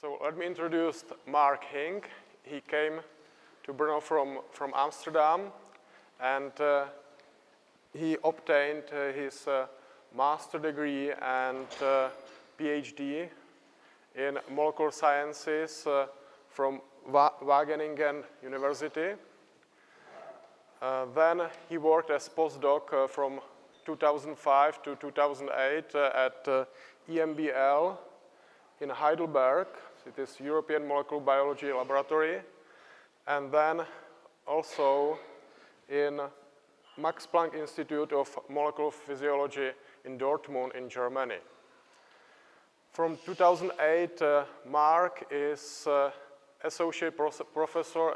So let me introduce Mark Hink. He came to Brno from Amsterdam, and he obtained his master degree and PhD in molecular sciences from Wageningen University. Then he worked as postdoc from 2005 to 2008 at EMBL in Heidelberg. It is European Molecular Biology Laboratory. And then also in Max Planck Institute of Molecular Physiology in Dortmund in Germany. From 2008, Mark is associate professor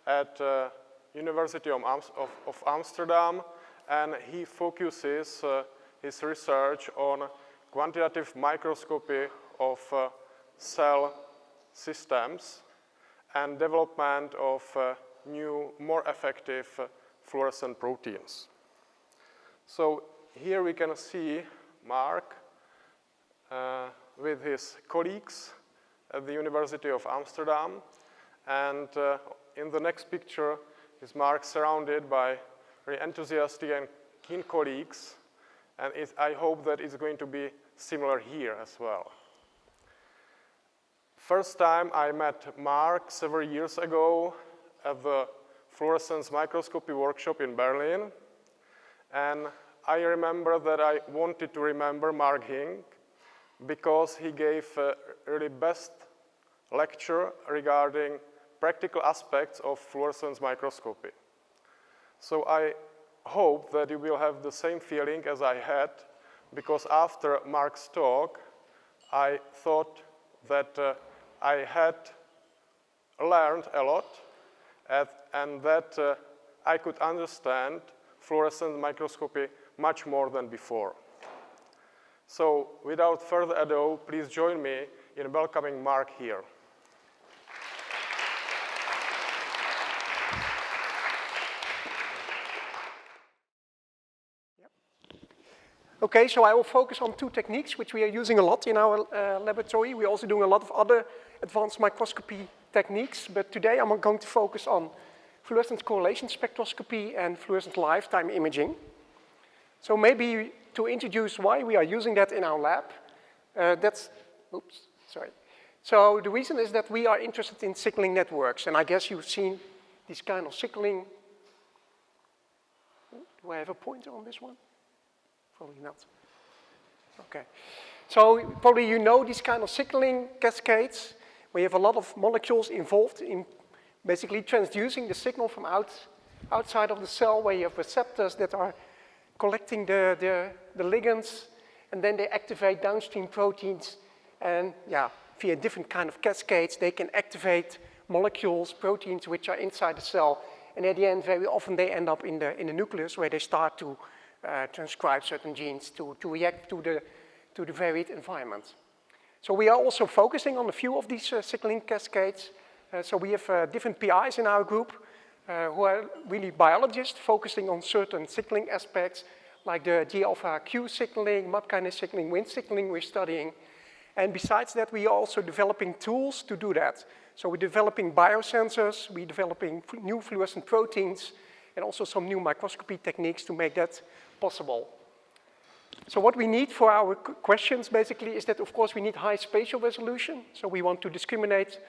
at University of Amsterdam, and he focuses his research on quantitative microscopy of cell systems and development of new, more effective fluorescent proteins. So here we can see Mark with his colleagues at the University of Amsterdam, and in the next picture is Mark surrounded by very enthusiastic and keen colleagues, and I hope that it's going to be similar here as well. First time I met Mark several years ago at the Fluorescence microscopy workshop in Berlin, and I remember that I wanted to remember Mark Hink because he gave a really best lecture regarding practical aspects of fluorescence microscopy. So I hope that you will have the same feeling as I had, because after Mark's talk, I thought that I had learned a lot and that I could understand fluorescence microscopy much more than before. So without further ado, please join me in welcoming Mark here. Okay, so I will focus on two techniques which we are using a lot in our laboratory. We're also doing a lot of other advanced microscopy techniques, but today I'm going to focus on fluorescence correlation spectroscopy and fluorescence lifetime imaging. So maybe to introduce why we are using that in our lab, So the reason is that we are interested in signaling networks, and I guess you've seen these kind of signaling. Do I have a pointer on this one? Probably not. Okay. So probably you know these kind of signaling cascades, where you have a lot of molecules involved in basically transducing the signal from outside of the cell, where you have receptors that are collecting the ligands, and then they activate downstream proteins, and yeah, via different kind of cascades, they can activate molecules, proteins which are inside the cell, and at the end, very often they end up in the nucleus, where they start to transcribe certain genes to react to the varied environment. So we are also focusing on a few of these signaling cascades. So we have different PIs in our group who are really biologists focusing on certain signaling aspects, like the G-alpha Q signaling, MAP kinase signaling, Wnt signaling we're studying. And besides that, we are also developing tools to do that. So we're developing biosensors, we're developing new fluorescent proteins, and also some new microscopy techniques to make that possible. So what we need for our questions basically is that, of course, we need high spatial resolution. So we want to discriminate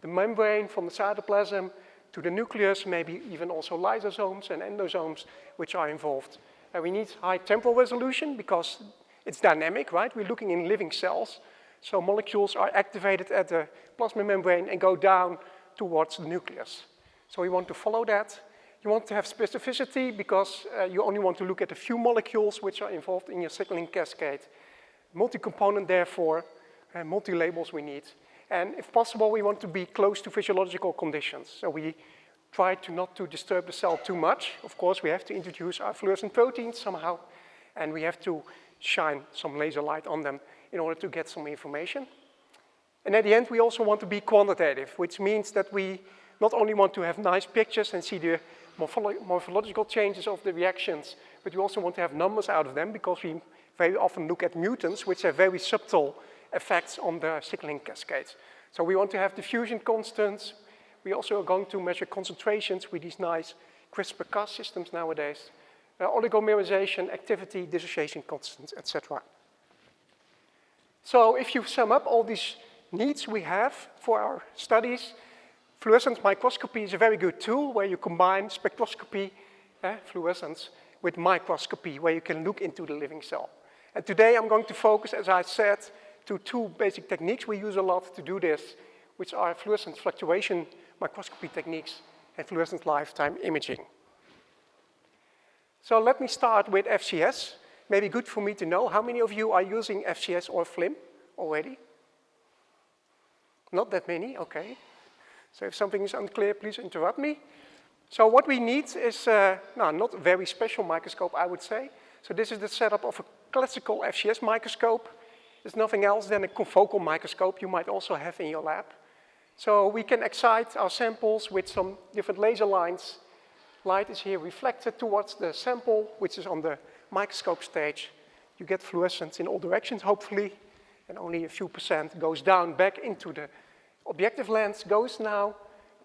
the membrane from the cytoplasm to the nucleus, maybe even also lysosomes and endosomes which are involved. And we need high temporal resolution because it's dynamic, right? We're looking in living cells. So molecules are activated at the plasma membrane and go down towards the nucleus. So we want to follow that. You want to have specificity because you only want to look at a few molecules which are involved in your signaling cascade. Multi-component, therefore, multi-labels we need. And if possible, we want to be close to physiological conditions. So we try not to disturb the cell too much. Of course, we have to introduce our fluorescent proteins somehow, and we have to shine some laser light on them in order to get some information. And at the end, we also want to be quantitative, which means that we not only want to have nice pictures and see the morphological changes of the reactions, but we also want to have numbers out of them because we very often look at mutants which have very subtle effects on the signaling cascades. So we want to have diffusion constants. We also are going to measure concentrations with these nice CRISPR-Cas systems nowadays. Oligomerization, activity, dissociation constants, etc. So if you sum up all these needs we have for our studies, fluorescence microscopy is a very good tool where you combine spectroscopy, fluorescence, with microscopy, where you can look into the living cell. And today I'm going to focus, as I said, to two basic techniques we use a lot to do this, which are fluorescence fluctuation microscopy techniques and fluorescence lifetime imaging. So let me start with FCS. Maybe good for me to know how many of you are using FCS or FLIM already? Not that many, okay. So if something is unclear, please interrupt me. So what we need is, not a very special microscope, I would say. So this is the setup of a classical FCS microscope. It's nothing else than a confocal microscope you might also have in your lab. So we can excite our samples with some different laser lines. Light is here reflected towards the sample, which is on the microscope stage. You get fluorescence in all directions, hopefully, and only a few % goes down back into the objective lens, goes now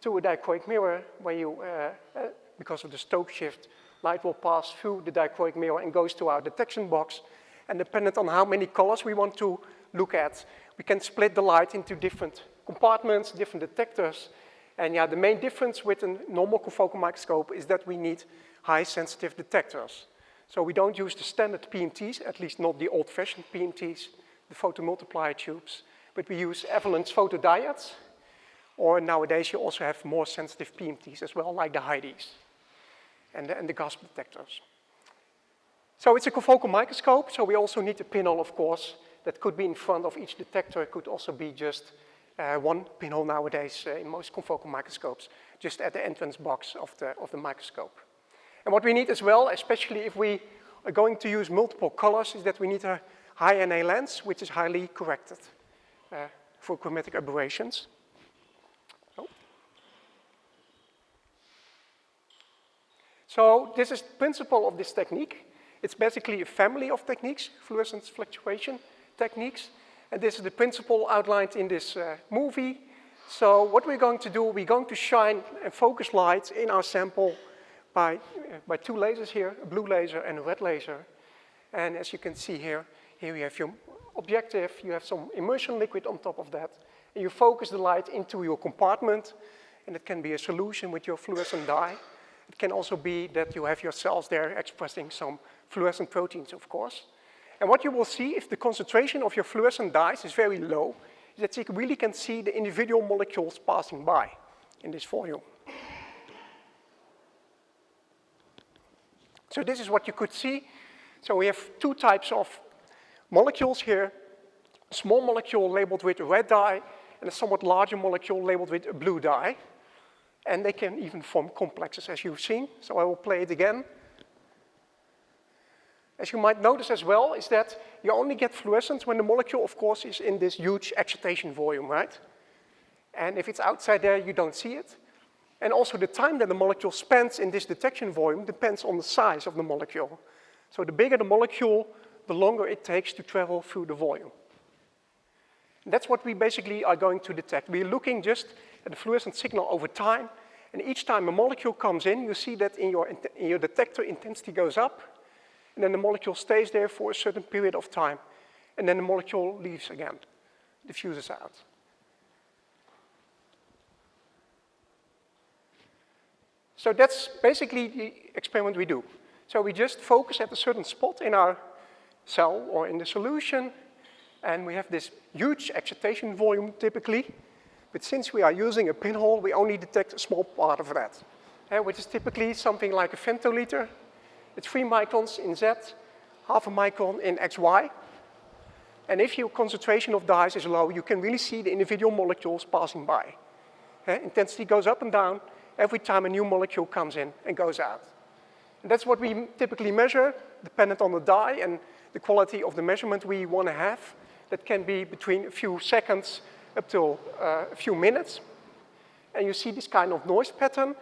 to a dichroic mirror where you, because of the Stokes shift, light will pass through the dichroic mirror and goes to our detection box. And dependent on how many colors we want to look at, we can split the light into different compartments, different detectors. And yeah, the main difference with a normal confocal microscope is that we need high sensitive detectors. So we don't use the standard PMTs, at least not the old-fashioned PMTs, the photomultiplier tubes, but we use avalanche photodiodes, or nowadays you also have more sensitive PMTs as well, like the HIDEs and the GASP detectors. So it's a confocal microscope, so we also need a pinhole, of course, that could be in front of each detector. It could also be just one pinhole nowadays in most confocal microscopes, just at the entrance box of the microscope. And what we need as well, especially if we are going to use multiple colors, is that we need a high NA lens, which is highly corrected for chromatic aberrations. Oh. So this is the principle of this technique. It's basically a family of techniques, fluorescence fluctuation techniques. And this is the principle outlined in this movie. So what we're going to do, we're going to shine and focus light in our sample by two lasers here, a blue laser and a red laser. And as you can see here, here you have your objective, you have some immersion liquid on top of that, and you focus the light into your compartment, and it can be a solution with your fluorescent dye. It can also be that you have your cells there expressing some fluorescent proteins, of course. And what you will see if the concentration of your fluorescent dyes is very low, is that you really can see the individual molecules passing by in this volume. So this is what you could see. So we have two types of molecules here, a small molecule labeled with a red dye and a somewhat larger molecule labeled with a blue dye. And they can even form complexes, as you've seen. So I will play it again. As you might notice as well, is that you only get fluorescence when the molecule, of course, is in this huge excitation volume, right? And if it's outside there, you don't see it. And also the time that the molecule spends in this detection volume depends on the size of the molecule. So the bigger the molecule, the longer it takes to travel through the volume. And that's what we basically are going to detect. We're looking just at the fluorescent signal over time, and each time a molecule comes in, you see that in your detector intensity goes up, and then the molecule stays there for a certain period of time, and then the molecule leaves again, diffuses out. So that's basically the experiment we do. So we just focus at a certain spot in our cell or in the solution, and we have this huge excitation volume typically, but since we are using a pinhole, we only detect a small part of that, which is typically something like a femtoliter. It's 3 microns in Z, half a micron in XY. And if your concentration of dyes is low, you can really see the individual molecules passing by. Intensity goes up and down every time a new molecule comes in and goes out. And that's what we typically measure, dependent on the dye and the quality of the measurement we want to have. That can be between a few seconds up to a few minutes. And you see this kind of noise pattern.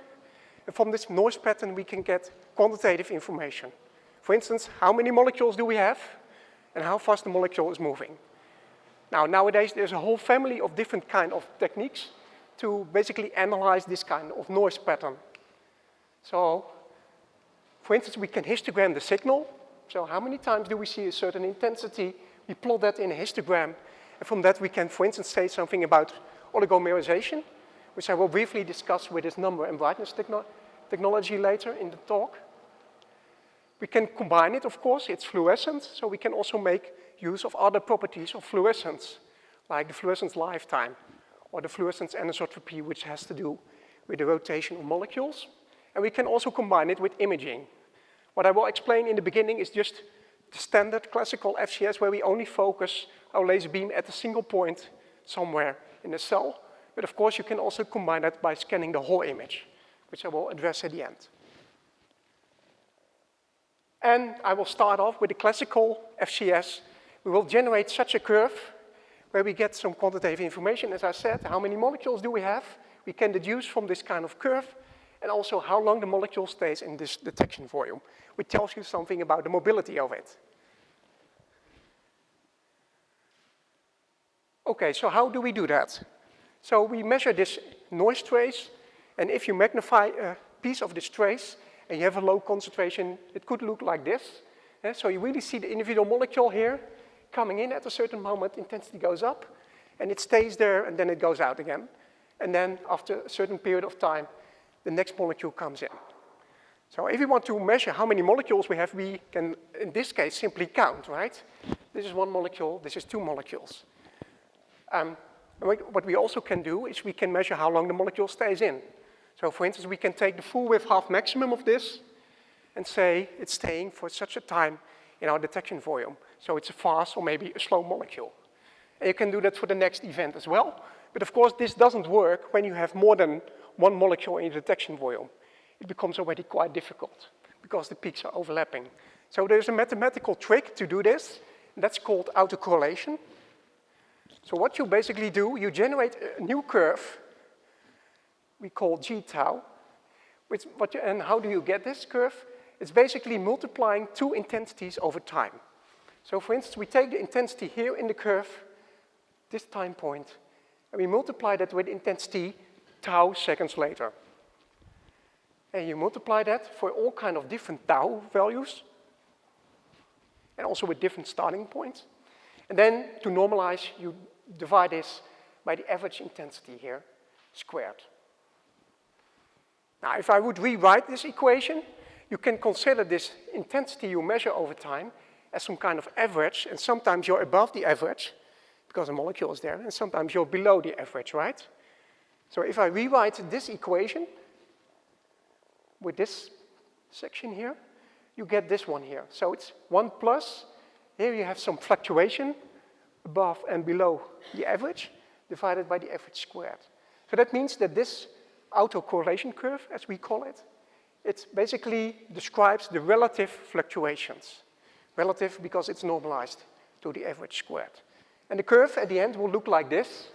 And from this noise pattern, we can get quantitative information. For instance, how many molecules do we have, and how fast the molecule is moving. Now, nowadays, there's a whole family of different kind of techniques to basically analyze this kind of noise pattern. So, for instance, we can histogram the signal. So how many times do we see a certain intensity? We plot that in a histogram. And from that, we can, for instance, say something about oligomerization, which I will briefly discuss with this number and brightness technology later in the talk. We can combine it, of course. It's fluorescence, so we can also make use of other properties of fluorescence, like the fluorescence lifetime, or the fluorescence anisotropy, which has to do with the rotation of molecules. And we can also combine it with imaging. What I will explain in the beginning is just the standard classical FCS, where we only focus our laser beam at a single point somewhere in the cell. But of course, you can also combine that by scanning the whole image, which I will address at the end. And I will start off with the classical FCS. We will generate such a curve where we get some quantitative information. As I said, how many molecules do we have? We can deduce from this kind of curve, and also how long the molecule stays in this detection volume, which tells you something about the mobility of it. Okay, so how do we do that? So we measure this noise trace, and if you magnify a piece of this trace, and you have a low concentration, it could look like this. So you really see the individual molecule here coming in at a certain moment, intensity goes up, and it stays there, and then it goes out again. And then after a certain period of time, the next molecule comes in. So if we want to measure how many molecules we have, we can, in this case, simply count, right? This is one molecule, this is two molecules. What we also can do is we can measure how long the molecule stays in. So for instance, we can take the full width half maximum of this and say it's staying for such a time in our detection volume. So it's a fast or maybe a slow molecule. And you can do that for the next event as well. But of course, this doesn't work when you have more than one molecule in your detection volume. It becomes already quite difficult because the peaks are overlapping. So there's a mathematical trick to do this, and that's called autocorrelation. So what you basically do, you generate a new curve we call G tau. And how do you get this curve? It's basically multiplying two intensities over time. So for instance, we take the intensity here in the curve, this time point, and we multiply that with intensity tau seconds later. And you multiply that for all kind of different tau values, and also with different starting points. And then to normalize, you divide this by the average intensity here, squared. Now, if I would rewrite this equation, you can consider this intensity you measure over time as some kind of average, and sometimes you're above the average because a molecule is there, and sometimes you're below the average, right? So if I rewrite this equation with this section here, you get this one here. So it's 1 plus, here you have some fluctuation above and below the average, divided by the average squared. So that means that this autocorrelation curve, as we call it, it basically describes the relative fluctuations. Relative because it's normalized to the average squared. And the curve at the end will look like this.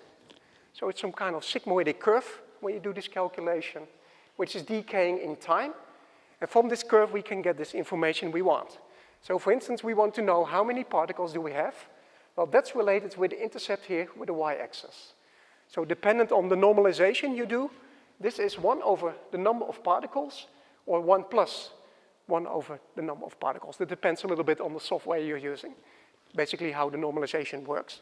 So it's some kind of sigmoidic curve when you do this calculation, which is decaying in time. And from this curve, we can get this information we want. So for instance, we want to know how many particles do we have. Well, that's related with the intercept here with the y-axis. So dependent on the normalization you do, this is 1 over the number of particles, or 1 plus 1 over the number of particles. That depends a little bit on the software you're using, basically how the normalization works.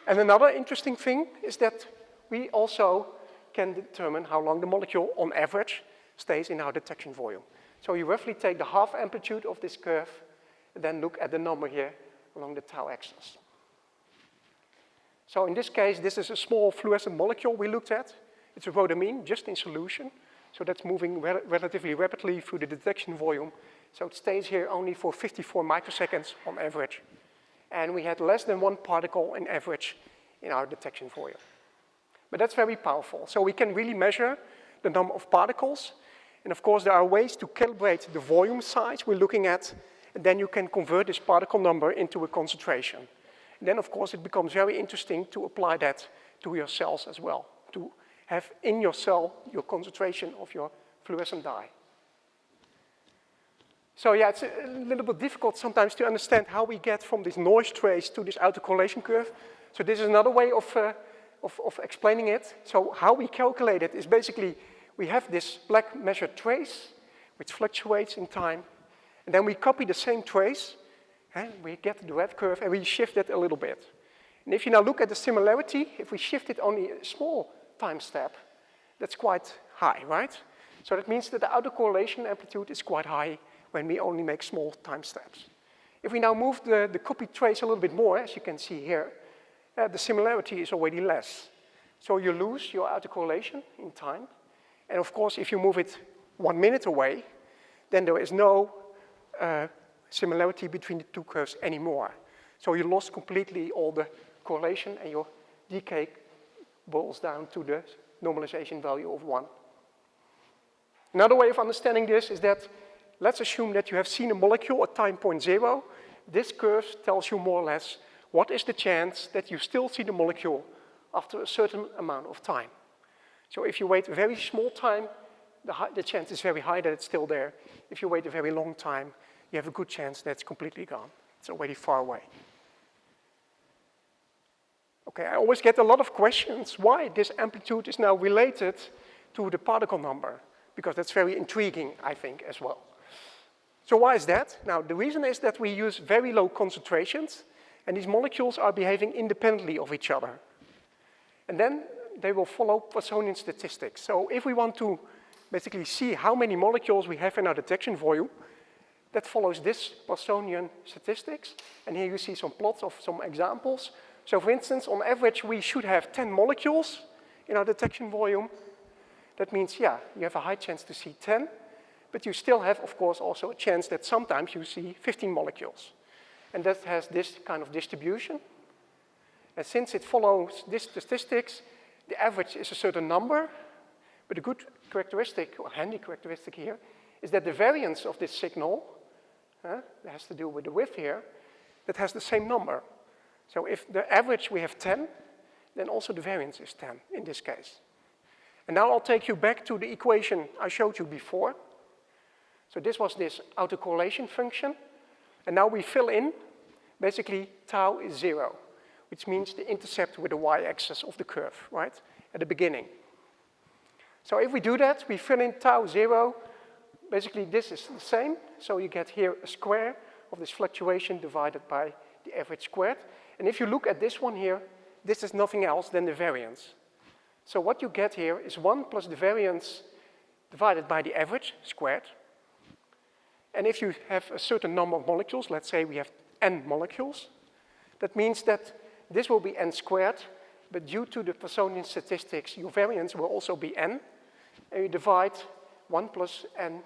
And another interesting thing is that we also can determine how long the molecule, on average, stays in our detection volume. So you roughly take the half amplitude of this curve, and then look at the number here along the tau axis. So in this case, this is a small fluorescent molecule we looked at. It's a rhodamine, just in solution. So that's moving relatively rapidly through the detection volume. So it stays here only for 54 microseconds on average. And we had less than 1 particle in average in our detection volume. But that's very powerful. So we can really measure the number of particles. And of course, there are ways to calibrate the volume size we're looking at. And then you can convert this particle number into a concentration. And then, of course, it becomes very interesting to apply that to your cells as well, to have in your cell your concentration of your fluorescent dye. So yeah, it's a little bit difficult sometimes to understand how we get from this noise trace to this autocorrelation curve. So this is another way of explaining it. So how we calculate it is basically we have this black measured trace, which fluctuates in time, and then we copy the same trace, and we get the red curve, and we shift it a little bit. And if you now look at the similarity, if we shift it only a small time step, that's quite high, right? So that means that the autocorrelation amplitude is quite high when we only make small time steps. If we now move the copy trace a little bit more, as you can see here, the similarity is already less. So you lose your autocorrelation in time. And of course, if you move it 1 minute away, then there is no similarity between the two curves anymore. So you lost completely all the correlation, and your decay boils down to the normalization value of 1. Another way of understanding this is that let's assume that you have seen a molecule at time point 0. This curve tells you more or less what is the chance that you still see the molecule after a certain amount of time. So if you wait a very small time, the chance is very high that it's still there. If you wait a very long time, you have a good chance that it's completely gone. It's already far away. Okay, I always get a lot of questions why this amplitude is now related to the particle number, because that's very intriguing, I think, as well. So why is that? Now, the reason is that we use very low concentrations, and these molecules are behaving independently of each other. And then they will follow Poissonian statistics. So if we want to basically see how many molecules we have in our detection volume, that follows this Poissonian statistics. And here you see some plots of some examples. So for instance, on average, we should have 10 molecules in our detection volume. That means, yeah, you have a high chance to see 10, but you still have, of course, also a chance that sometimes you see 15 molecules. And that has this kind of distribution. And since it follows this statistics, the average is a certain number, but a good characteristic, or handy characteristic here, is that the variance of this signal, that has to do with the width here, that has the same number. So if the average we have 10, then also the variance is 10 in this case. And now I'll take you back to the equation I showed you before. So this was this autocorrelation function. And now we fill in, basically tau is 0, which means the intercept with the y-axis of the curve, right, at the beginning. So if we do that, we fill in tau 0, basically this is the same. So you get here a square of this fluctuation divided by the average squared. And if you look at this one here, this is nothing else than the variance. So what you get here is 1 plus the variance divided by the average squared. And if you have a certain number of molecules, let's say we have n molecules, that means that this will be n squared, but due to the Poissonian statistics, your variance will also be n, and you divide 1 plus n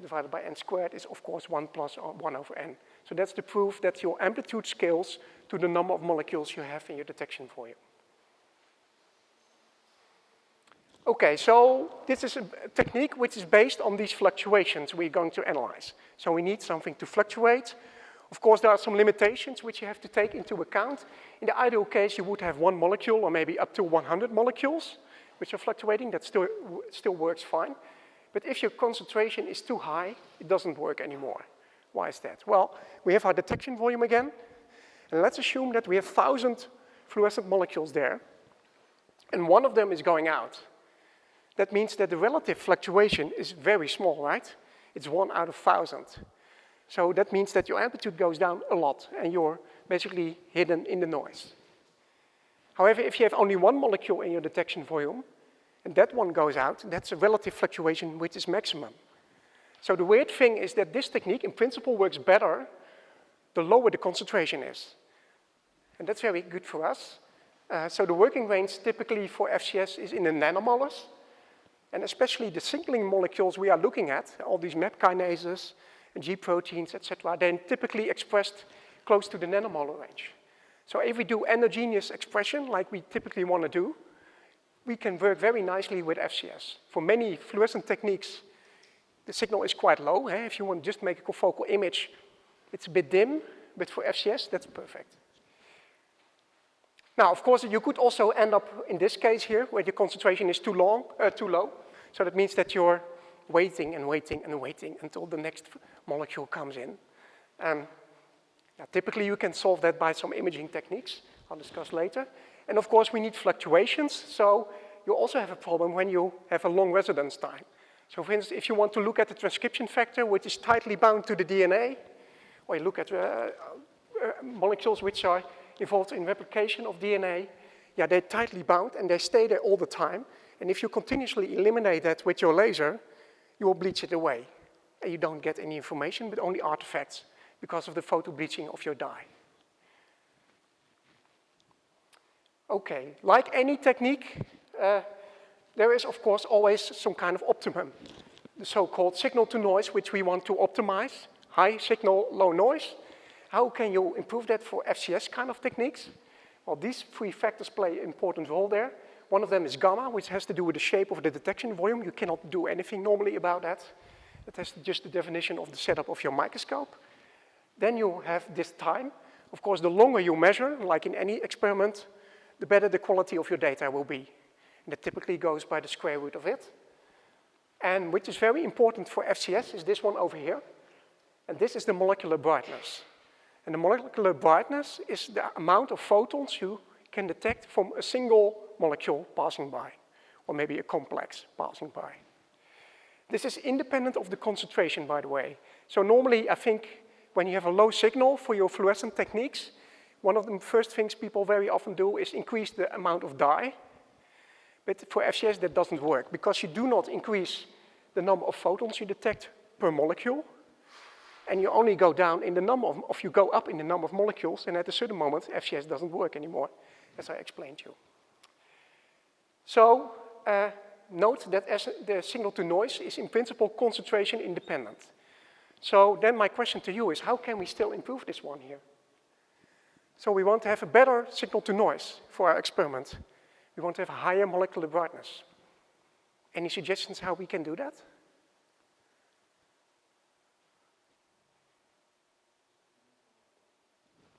divided by n squared is, of course, 1 plus 1 over n. So that's the proof that your amplitude scales to the number of molecules you have in your detection volume. Okay, so this is a technique which is based on these fluctuations we're going to analyze. So we need something to fluctuate. Of course, there are some limitations which you have to take into account. In the ideal case, you would have 1 molecule or maybe up to 100 molecules which are fluctuating. That still works fine. But if your concentration is too high, it doesn't work anymore. Why is that? Well, we have our detection volume again. And let's assume that we have 1,000 fluorescent molecules there. And one of them is going out. That means that the relative fluctuation is very small, right? It's 1 out of 1,000. So that means that your amplitude goes down a lot, and you're basically hidden in the noise. However, if you have only 1 molecule in your detection volume, and that one goes out, that's a relative fluctuation which is maximum. So the weird thing is that this technique, in principle, works better the lower the concentration is. And that's very good for us. So the working range typically for FCS is in the nanomolars. And especially the signaling molecules we are looking at, all these MAP kinases and G proteins, etc., they're typically expressed close to the nanomolar range. So if we do endogenous expression, like we typically want to do, we can work very nicely with FCS. For many fluorescent techniques, the signal is quite low. If you want to just make a confocal image, it's a bit dim, but for FCS, that's perfect. Now, of course, you could also end up in this case here, where the concentration is too low. So that means that your waiting and waiting and waiting until the next molecule comes in. Typically, you can solve that by some imaging techniques I'll discuss later. And of course, we need fluctuations. So you also have a problem when you have a long residence time. So for instance, if you want to look at the transcription factor, which is tightly bound to the DNA, or you look at molecules which are involved in replication of DNA, yeah, they're tightly bound and they stay there all the time. And if you continuously eliminate that with your laser, you will bleach it away. And you don't get any information, but only artifacts because of the photo bleaching of your dye. Okay, like any technique, there is of course always some kind of optimum. The so-called signal to noise, which we want to optimize, high signal, low noise. How can you improve that for FCS kind of techniques? Well, these three factors play an important role there. One of them is gamma, which has to do with the shape of the detection volume. You cannot do anything normally about that. That has just the definition of the setup of your microscope. Then you have this time. Of course, the longer you measure, like in any experiment, the better the quality of your data will be. And that typically goes by the square root of it. And which is very important for FCS is this one over here. And this is the molecular brightness. And the molecular brightness is the amount of photons you can detect from a single molecule passing by, or maybe a complex passing by. This is independent of the concentration, by the way. So normally, I think, when you have a low signal for your fluorescent techniques, one of the first things people very often do is increase the amount of dye. But for FCS, that doesn't work, because you do not increase the number of photons you detect per molecule, and you only go down in the number of you go up in the number of molecules, and at a certain moment, FCS doesn't work anymore, as I explained to you. So note that as the signal to noise is in principle concentration independent. So then my question to you is, how can we still improve this one here? So we want to have a better signal to noise for our experiment. We want to have a higher molecular brightness. Any suggestions how we can do that?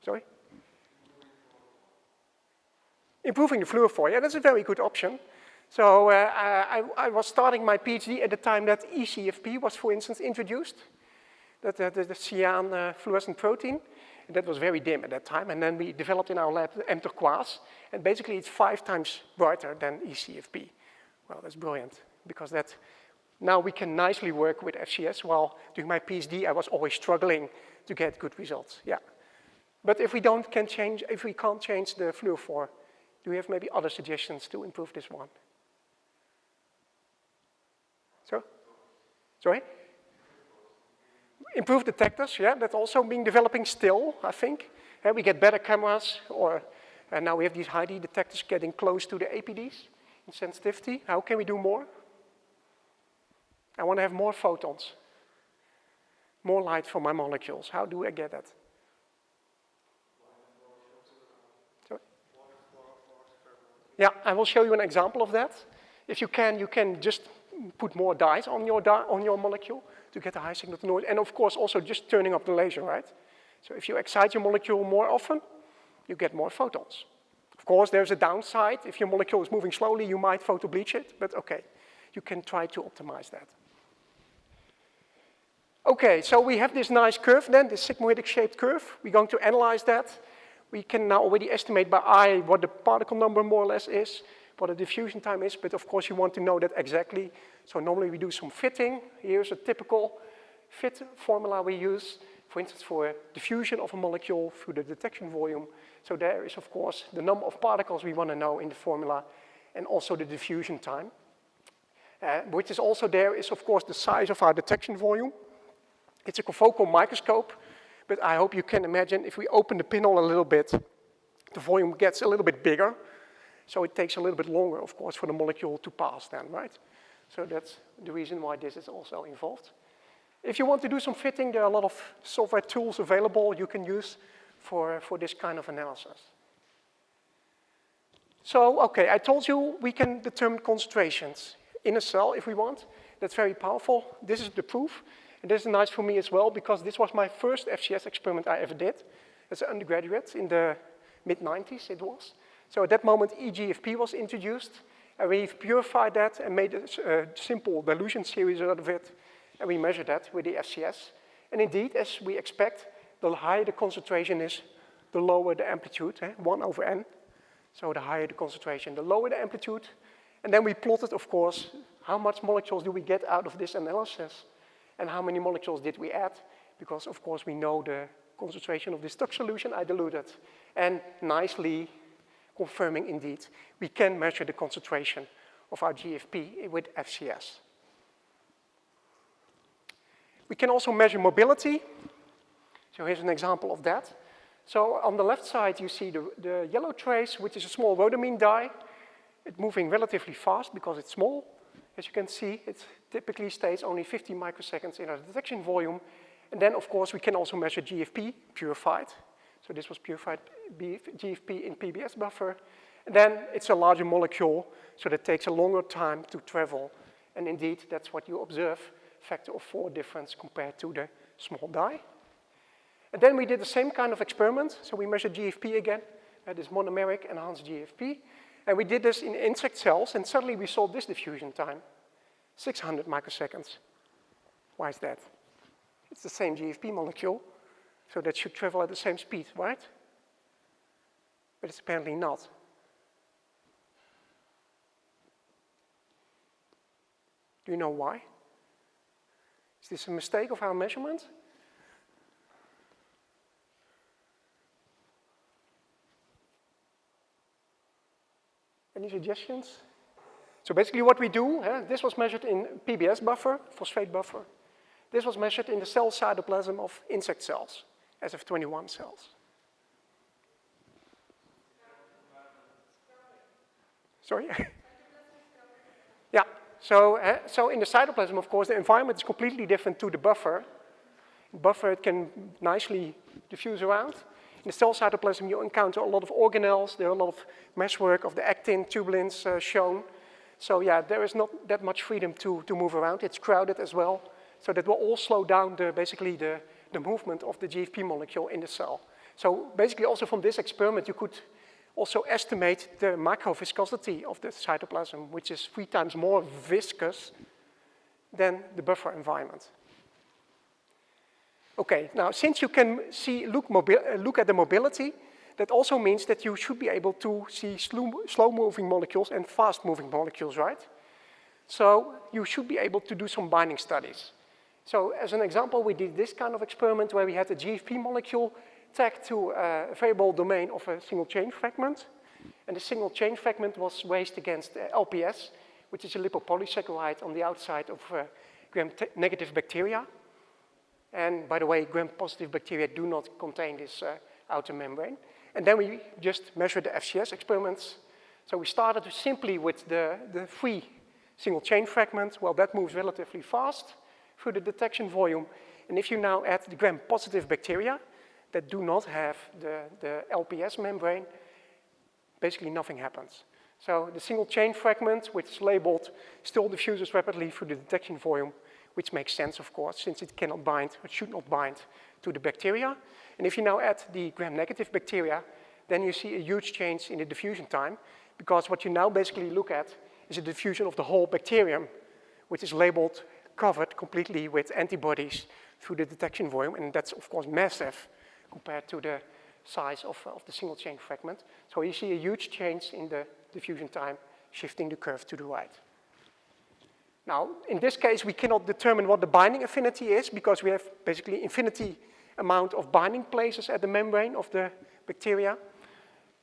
Sorry? Improving the fluorophore, yeah, that's a very good option. So I was starting my PhD at the time that ECFP was, for instance, introduced, the cyan fluorescent protein. And that was very dim at that time. And then we developed in our lab M turquoise, and basically it's 5 times brighter than ECFP. Well, that's brilliant, because now we can nicely work with FCS, while during my PhD I was always struggling to get good results. Yeah. But if we can't change the fluorophore, do we have maybe other suggestions to improve this one? Sorry? Improve detectors, yeah, that's also being developing still, I think. We get better cameras, and now we have these high-D detectors getting close to the APDs in sensitivity. How can we do more? I want to have more photons, more light from my molecules. How do I get that? Sorry? Yeah, I will show you an example of that. If you can just put more dyes on your molecule to get a high signal to noise. And of course, also just turning up the laser, right? So if you excite your molecule more often, you get more photons. Of course, there's a downside. If your molecule is moving slowly, you might photobleach it, but okay, you can try to optimize that. Okay, so we have this nice curve then, this sigmoidic shaped curve. We're going to analyze that. We can now already estimate by eye what the particle number more or less is, what the diffusion time is, but of course you want to know that exactly. So normally we do some fitting. Here's a typical fit formula we use, for instance, for diffusion of a molecule through the detection volume. So there is, of course, the number of particles we want to know in the formula, and also the diffusion time. Which is also there is, of course, the size of our detection volume. It's a confocal microscope, but I hope you can imagine if we open the pinhole a little bit, the volume gets a little bit bigger. So it takes a little bit longer, of course, for the molecule to pass then, right? So that's the reason why this is also involved. If you want to do some fitting, there are a lot of software tools available you can use for this kind of analysis. So, okay, I told you we can determine concentrations in a cell if we want. That's very powerful. This is the proof. And this is nice for me as well, because this was my first FCS experiment I ever did as an undergraduate in the mid-90s it was. So at that moment, EGFP was introduced, And we've purified that and made a simple dilution series out of it. And we measured that with the FCS. And indeed, as we expect, the higher the concentration is, the lower the amplitude, 1 over n. So the higher the concentration, the lower the amplitude. And then we plotted, of course, how much molecules do we get out of this analysis, and how many molecules did we add, because, of course, we know the concentration of this stock solution I diluted. And nicely confirming, indeed, we can measure the concentration of our GFP with FCS. We can also measure mobility. So here's an example of that. So on the left side, you see the yellow trace, which is a small rhodamine dye. It's moving relatively fast because it's small. As you can see, it typically stays only 50 microseconds in our detection volume. And then, of course, we can also measure GFP purified. So this was purified GFP in PBS buffer. And then it's a larger molecule, so that takes a longer time to travel. And indeed, that's what you observe, factor of 4 difference compared to the small dye. And then we did the same kind of experiment. So we measured GFP again, this monomeric enhanced GFP. And we did this in insect cells, and suddenly we saw this diffusion time, 600 microseconds. Why is that? It's the same GFP molecule, so that should travel at the same speed, right? But it's apparently not. Do you know why? Is this a mistake of our measurement? Any suggestions? So basically what we do, this was measured in PBS buffer, phosphate buffer. This was measured in the cell cytoplasm of insect cells, SF21 cells. Sorry? Yeah, so in the cytoplasm, of course, the environment is completely different to the buffer. In buffer, it can nicely diffuse around. In the cell cytoplasm, you encounter a lot of organelles. There are a lot of meshwork of the actin tubulins shown. So yeah, there is not that much freedom to move around. It's crowded as well. So that will all slow down basically the movement of the GFP molecule in the cell. So basically also from this experiment, you could also estimate the microviscosity of the cytoplasm, which is 3 times more viscous than the buffer environment. Okay, now since you can look at the mobility, that also means that you should be able to see slow-moving molecules and fast-moving molecules, right? So you should be able to do some binding studies. So as an example, we did this kind of experiment where we had a GFP molecule tagged to a variable domain of a single chain fragment. And the single chain fragment was raised against LPS, which is a lipopolysaccharide on the outside of gram-negative bacteria. And by the way, gram-positive bacteria do not contain this outer membrane. And then we just measured the FCS experiments. So we started simply with the free single chain fragment. Well, that moves relatively fast through the detection volume. And if you now add the gram-positive bacteria that do not have the LPS membrane, basically nothing happens. So the single chain fragment, which is labeled, still diffuses rapidly through the detection volume, which makes sense, of course, since it cannot bind, or should not bind to the bacteria. And if you now add the gram-negative bacteria, then you see a huge change in the diffusion time, because what you now basically look at is a diffusion of the whole bacterium, which is labeled, covered completely with antibodies through the detection volume, and that's, of course, massive compared to the size of the single chain fragment. So you see a huge change in the diffusion time, shifting the curve to the right. Now, in this case, we cannot determine what the binding affinity is because we have basically infinity amount of binding places at the membrane of the bacteria.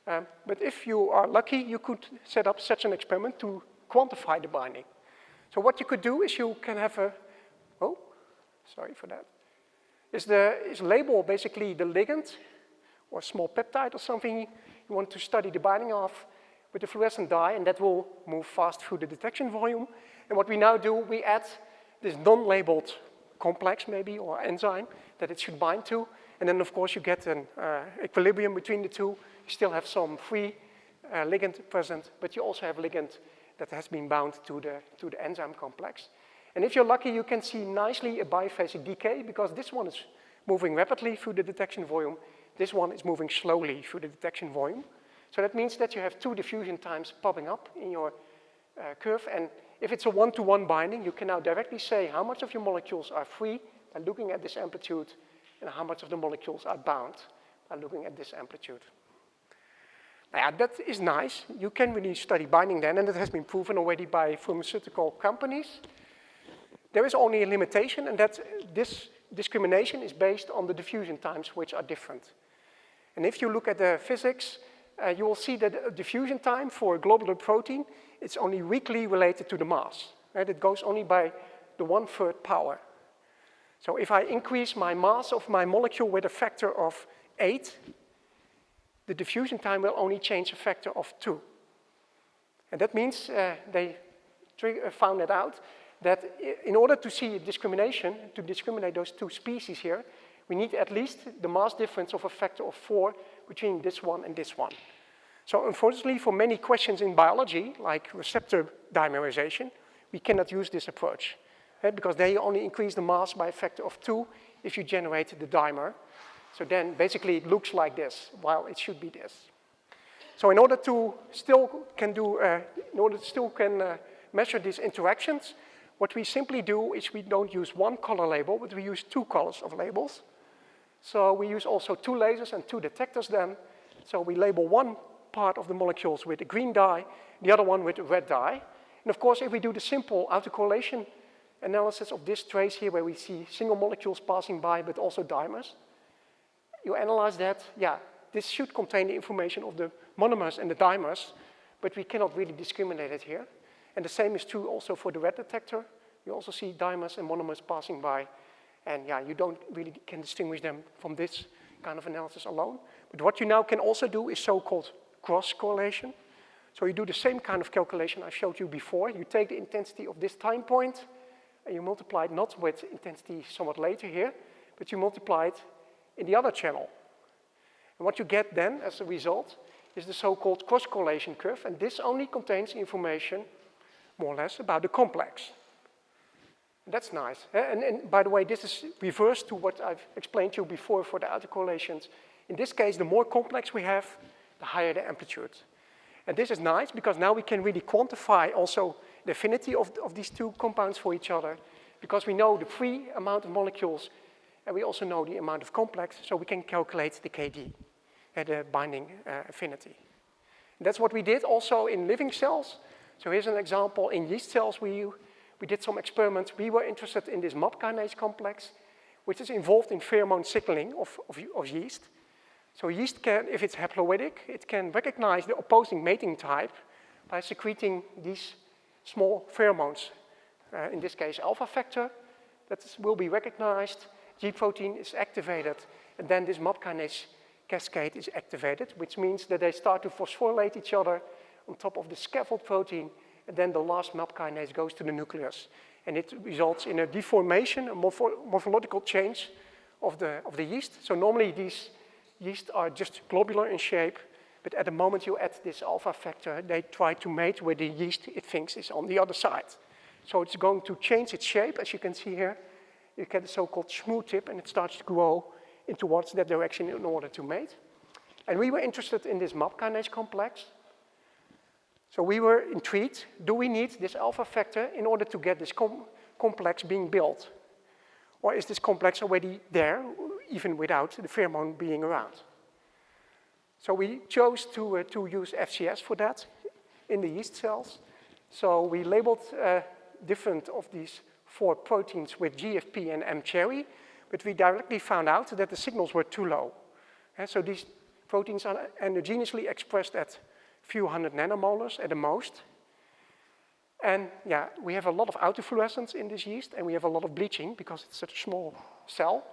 But if you are lucky, you could set up such an experiment to quantify the binding. So what you could do is you can have a, oh, sorry for that, is label basically the ligand or small peptide or something you want to study the binding of with the fluorescent dye, and that will move fast through the detection volume. And what we now do, we add this non-labeled complex maybe or enzyme that it should bind to, and then of course you get an equilibrium between the two. You still have some free ligand present, but you also have ligand that has been bound to the enzyme complex. And if you're lucky, you can see nicely a biphasic decay because this one is moving rapidly through the detection volume. This one is moving slowly through the detection volume. So that means that you have 2 diffusion times popping up in your curve. And if it's a one-to-one binding, you can now directly say how much of your molecules are free by looking at this amplitude and how much of the molecules are bound by looking at this amplitude. Now, that is nice. You can really study binding then, and it has been proven already by pharmaceutical companies. There is only a limitation, and that this discrimination is based on the diffusion times, which are different. And if you look at the physics, you will see that the diffusion time for a globular protein is only weakly related to the mass. Right? It goes only by the 1/3 power. So if I increase my mass of my molecule with a factor of 8, the diffusion time will only change a factor of 2. And that means they found it out that in order to see a discrimination, to discriminate those two species here, we need at least the mass difference of a factor of 4 between this one and this one. So unfortunately, for many questions in biology, like receptor dimerization, we cannot use this approach, right? Because they only increase the mass by a factor of 2 if you generate the dimer. So then basically it looks like this, while it should be this. So in order to still measure these interactions, what we simply do is we don't use one color label, but we use 2 colors of labels. So we use also 2 lasers and 2 detectors then. So we label one part of the molecules with a green dye, the other one with a red dye. And of course, if we do the simple autocorrelation analysis of this trace here, where we see single molecules passing by, but also dimers, you analyze that, yeah, this should contain the information of the monomers and the dimers, but we cannot really discriminate it here. And the same is true also for the red detector. You also see dimers and monomers passing by, and yeah, you don't really can distinguish them from this kind of analysis alone. But what you now can also do is so-called cross-correlation. So you do the same kind of calculation I showed you before. You take the intensity of this time point, and you multiply it not with intensity somewhat later here, but you multiply it in the other channel. And what you get then as a result is the so-called cross-correlation curve, and this only contains information more or less about the complex. And that's nice. And by the way, this is reverse to what I've explained to you before for the autocorrelations. In this case, the more complex we have, the higher the amplitude. And this is nice because now we can really quantify also the affinity of these 2 compounds for each other, because we know the free amount of molecules and we also know the amount of complex, so we can calculate the KD, the binding affinity. And that's what we did also in living cells. So here's an example. In yeast cells, we did some experiments. We were interested in this MAP kinase complex, which is involved in pheromone signaling of yeast. So yeast can, if it's haploidic, it can recognize the opposing mating type by secreting these small pheromones. In this case, alpha factor, that will be recognized. G protein is activated, and then this MAP kinase cascade is activated, which means that they start to phosphorylate each other on top of the scaffold protein, and then the last MAP kinase goes to the nucleus. And it results in a deformation, a morphological change of the yeast. So normally these yeast are just globular in shape, but at the moment you add this alpha factor, they try to mate where the yeast it thinks is on the other side. So it's going to change its shape, as you can see here. You get a so-called smooth tip, and it starts to grow in towards that direction in order to mate. And we were interested in this MAP kinase complex. So we were intrigued, do we need this alpha factor in order to get this complex being built? Or is this complex already there, even without the pheromone being around? So we chose to use FCS for that in the yeast cells. So we labeled different of these 4 proteins with GFP and M-cherry, but we directly found out that the signals were too low. And so these proteins are endogenously expressed at few hundred nanomolars at the most. And yeah, we have a lot of autofluorescence in this yeast, and we have a lot of bleaching because it's such a small cell.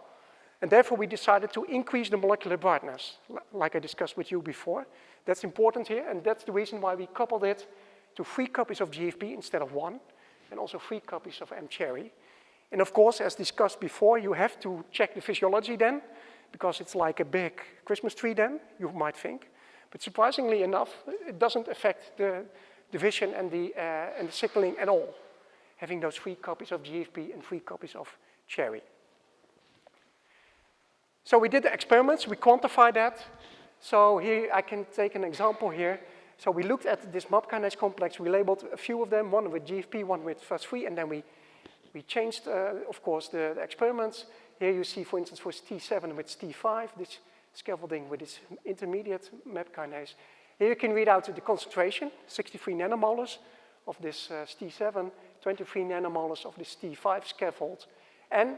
And therefore we decided to increase the molecular brightness, like I discussed with you before. That's important here, and that's the reason why we coupled it to 3 copies of GFP instead of 1, and also 3 copies of M-cherry. And of course, as discussed before, you have to check the physiology then, because it's like a big Christmas tree then, you might think. But surprisingly enough, it doesn't affect the division and the signaling at all, having those 3 copies of GFP and 3 copies of cherry. So we did the experiments, we quantified that. So here I can take an example here. So we looked at this MAP kinase complex, we labeled a few of them, one with GFP, one with FUS3, and then we changed, of course, the experiments. Here you see, for instance, for T7 with T5, this scaffolding with this intermediate MAP kinase. Here you can read out the concentration, 63 nanomolars of this T7, 23 nanomolars of this T5 scaffold. And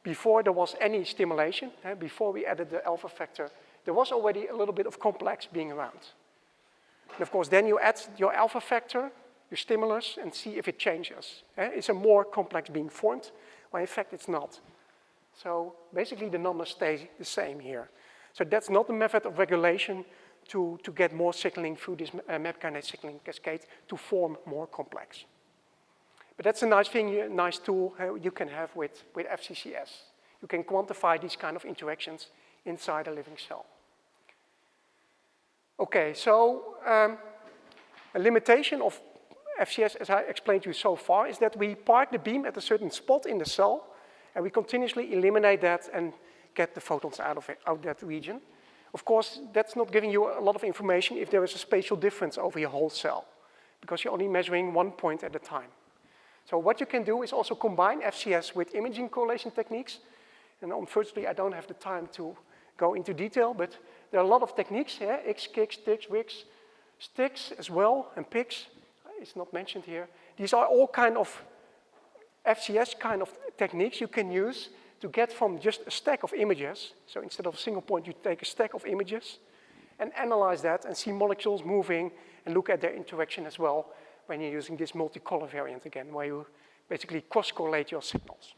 before there was any stimulation, before we added the alpha factor, there was already a little bit of complex being around. And of course, then you add your alpha factor, your stimulus, and see if it changes. Is a more complex being formed? Well, in fact, it's not. So basically, the numbers stay the same here. So that's not the method of regulation to get more signaling through this MAP kinase signaling cascade to form more complex. But that's a nice thing, a nice tool you can have with FCCS. You can quantify these kind of interactions inside a living cell. Okay, so a limitation of FCS, as I explained to you so far, is that we park the beam at a certain spot in the cell, and we continuously eliminate that and get the photons out of that region. Of course, that's not giving you a lot of information if there is a spatial difference over your whole cell, because you're only measuring one point at a time. So what you can do is also combine FCS with imaging correlation techniques. And unfortunately, I don't have the time to go into detail, but there are a lot of techniques here, X-Kicks, TICs, WICs, STICs as well, and PICs. It's not mentioned here. These are all kind of FCS kind of techniques you can use to get from just a stack of images. So instead of a single point, you take a stack of images and analyze that and see molecules moving and look at their interaction as well when you're using this multicolor variant again, where you basically cross-correlate your signals.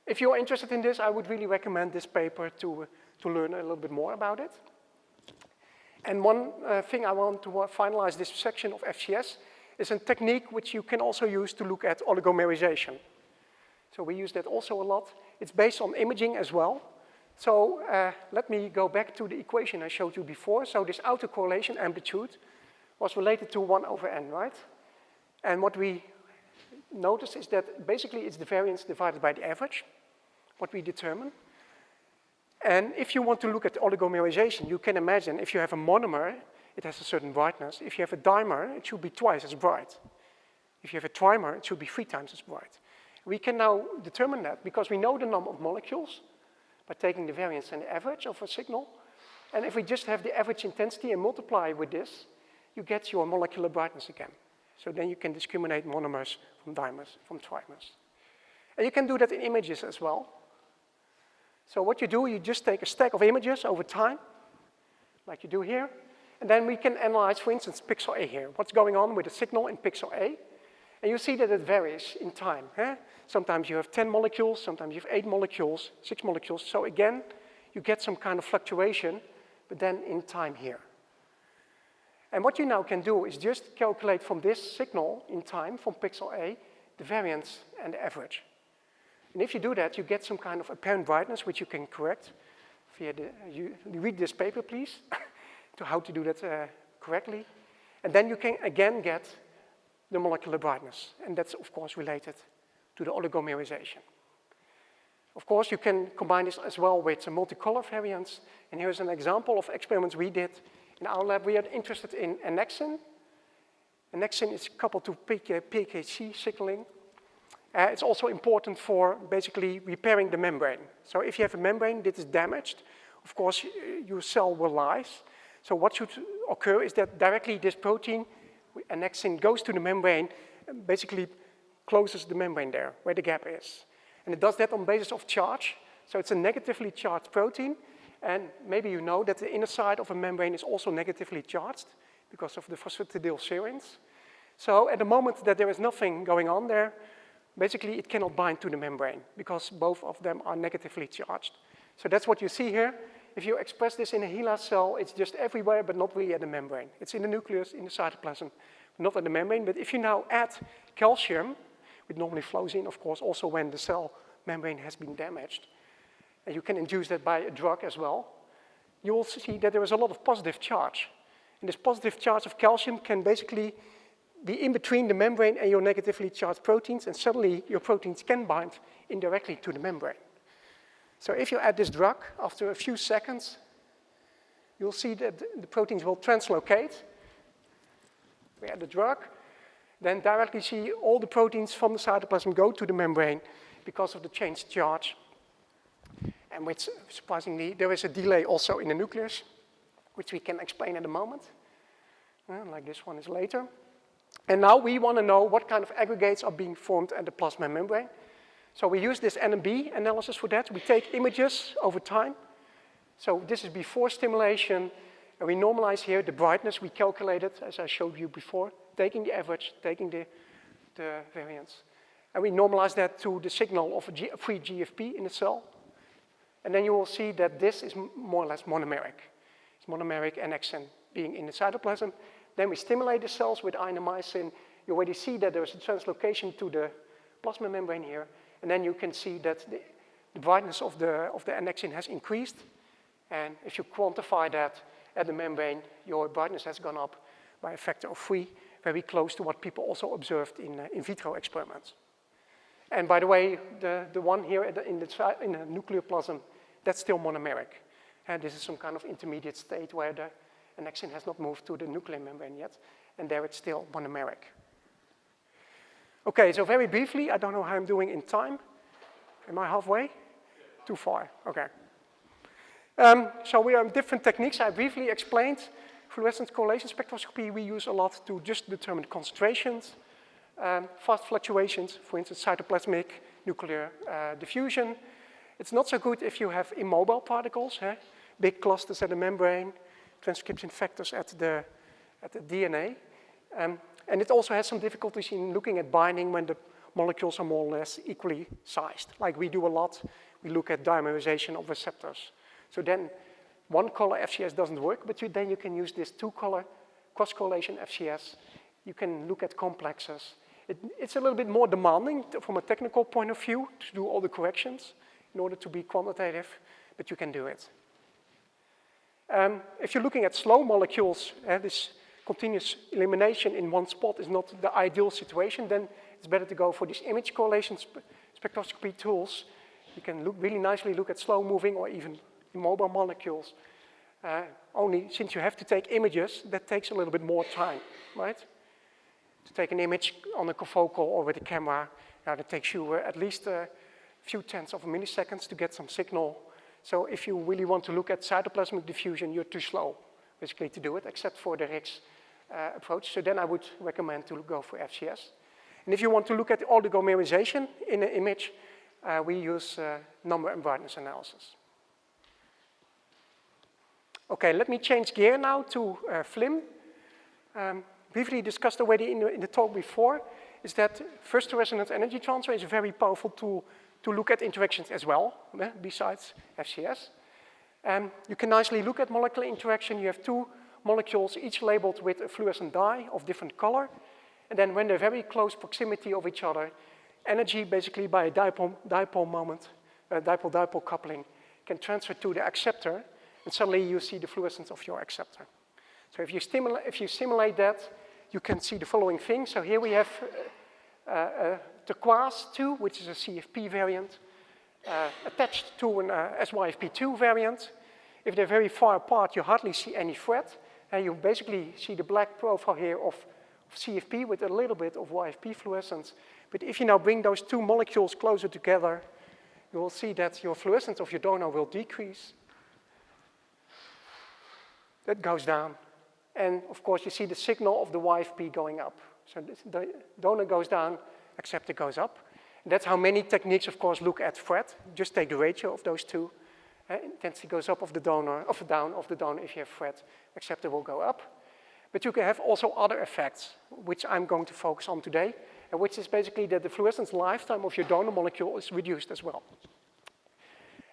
If you're interested in this, I would really recommend this paper to learn a little bit more about it. And one thing I want to finalize this section of FCS is a technique which you can also use to look at oligomerization. So we use that also a lot. It's based on imaging as well. So let me go back to the equation I showed you before. So this autocorrelation amplitude was related to 1 over n, right? And what we notice is that basically it's the variance divided by the average, what we determine. And if you want to look at oligomerization, you can imagine if you have a monomer, it has a certain brightness. If you have a dimer, it should be twice as bright. If you have a trimer, it should be 3 times as bright. We can now determine that because we know the number of molecules by taking the variance and the average of a signal. And if we just have the average intensity and multiply with this, you get your molecular brightness again. So then you can discriminate monomers from dimers, from trimers. And you can do that in images as well. So what you do, you just take a stack of images over time, like you do here, and then we can analyze, for instance, pixel A here. What's going on with the signal in pixel A? And you see that it varies in time. Sometimes you have 10 molecules, sometimes you have 8 molecules, 6 molecules. So again, you get some kind of fluctuation, but then in time here. And what you now can do is just calculate from this signal in time, from pixel A, the variance and the average. And if you do that, you get some kind of apparent brightness, which you can correct via you read this paper, please, to how to do that correctly. And then you can again get the molecular brightness. And that's, of course, related to the oligomerization. Of course, you can combine this as well with multicolor variants. And here's an example of experiments we did in our lab. We are interested in annexin. Annexin is coupled to PKC signaling. It's also important for basically repairing the membrane. So if you have a membrane that is damaged, of course, your cell will lyse. So what should occur is that directly this protein, annexin, goes to the membrane and basically closes the membrane there, where the gap is. And it does that on basis of charge. So it's a negatively charged protein. And maybe you know that the inner side of a membrane is also negatively charged because of the phosphatidylserines. So at the moment that there is nothing going on there, basically it cannot bind to the membrane because both of them are negatively charged. So that's what you see here. If you express this in a HeLa cell, it's just everywhere, but not really at the membrane. It's in the nucleus, in the cytoplasm, not at the membrane. But if you now add calcium, which normally flows in, of course, also when the cell membrane has been damaged, and you can induce that by a drug as well, you will see that there is a lot of positive charge. And this positive charge of calcium can basically be in between the membrane and your negatively charged proteins, and suddenly your proteins can bind indirectly to the membrane. So if you add this drug, after a few seconds, you'll see that the proteins will translocate. We add the drug, then directly see all the proteins from the cytoplasm go to the membrane because of the changed charge. And which, surprisingly, there is a delay also in the nucleus, which we can explain in a moment. Like this one is later. And now we want to know what kind of aggregates are being formed at the plasma membrane. So we use this NMB analysis for that. We take images over time. So this is before stimulation, and we normalize here the brightness we calculated, as I showed you before, taking the average, taking the variance. And we normalize that to the signal of a free GFP in the cell. And then you will see that this is more or less monomeric. It's monomeric annexin being in the cytoplasm. Then we stimulate the cells with ionomycin. You already see that there's a translocation to the plasma membrane here. And then you can see that the brightness of the annexin has increased. And if you quantify that at the membrane, your brightness has gone up by a factor of 3, very close to what people also observed in vitro experiments. And by the way, the one here in the nucleoplasm, that's still monomeric. And this is some kind of intermediate state where the annexin has not moved to the nuclear membrane yet, and there it's still monomeric. Okay, so very briefly, I don't know how I'm doing in time. Am I halfway? Too far, okay. So we have different techniques. I briefly explained fluorescence correlation spectroscopy we use a lot to just determine concentrations, fast fluctuations, for instance, cytoplasmic nuclear diffusion. It's not so good if you have immobile particles, big clusters at the membrane, transcription factors at the DNA. And it also has some difficulties in looking at binding when the molecules are more or less equally sized. Like we do a lot, we look at dimerization of receptors. So then one-color FCS doesn't work, but then you can use this two-color cross-correlation FCS. You can look at complexes. It's a little bit more demanding from a technical point of view to do all the corrections in order to be quantitative, but you can do it. If you're looking at slow molecules, this continuous elimination in one spot is not the ideal situation, then it's better to go for these image correlation spectroscopy tools. You can really nicely look at slow-moving or even immobile molecules. Only since you have to take images, that takes a little bit more time, right? To take an image on a confocal or with a camera, that takes you at least a few tenths of a milliseconds to get some signal. So if you really want to look at cytoplasmic diffusion, you're too slow, basically, to do it, except for the RIX approach. So then I would recommend to go for FCS. And if you want to look at oligomerization in an image, we use number and brightness analysis. Okay, let me change gear now to FLIM. Briefly discussed already in the talk before, is that first resonance energy transfer is a very powerful tool to look at interactions as well, besides FCS. You can nicely look at molecular interaction. You have two molecules, each labeled with a fluorescent dye of different color. And then when they're very close proximity of each other, energy basically by a dipole moment, dipole-dipole coupling, can transfer to the acceptor, and suddenly you see the fluorescence of your acceptor. So if you simulate that, you can see the following thing. So here we have turquoise 2, which is a CFP variant, attached to an SYFP2 variant. If they're very far apart, you hardly see any thread. And you basically see the black profile here of CFP with a little bit of YFP fluorescence. But if you now bring those two molecules closer together, you will see that your fluorescence of your donor will decrease. That goes down. And of course, you see the signal of the YFP going up. So the donor goes down, acceptor goes up. And that's how many techniques, of course, look at thread. Just take the ratio of those two. Intensity goes up of the donor, or down of the donor if you have thread. Acceptor will go up. But you can have also other effects, which I'm going to focus on today, and which is basically that the fluorescence lifetime of your donor molecule is reduced as well.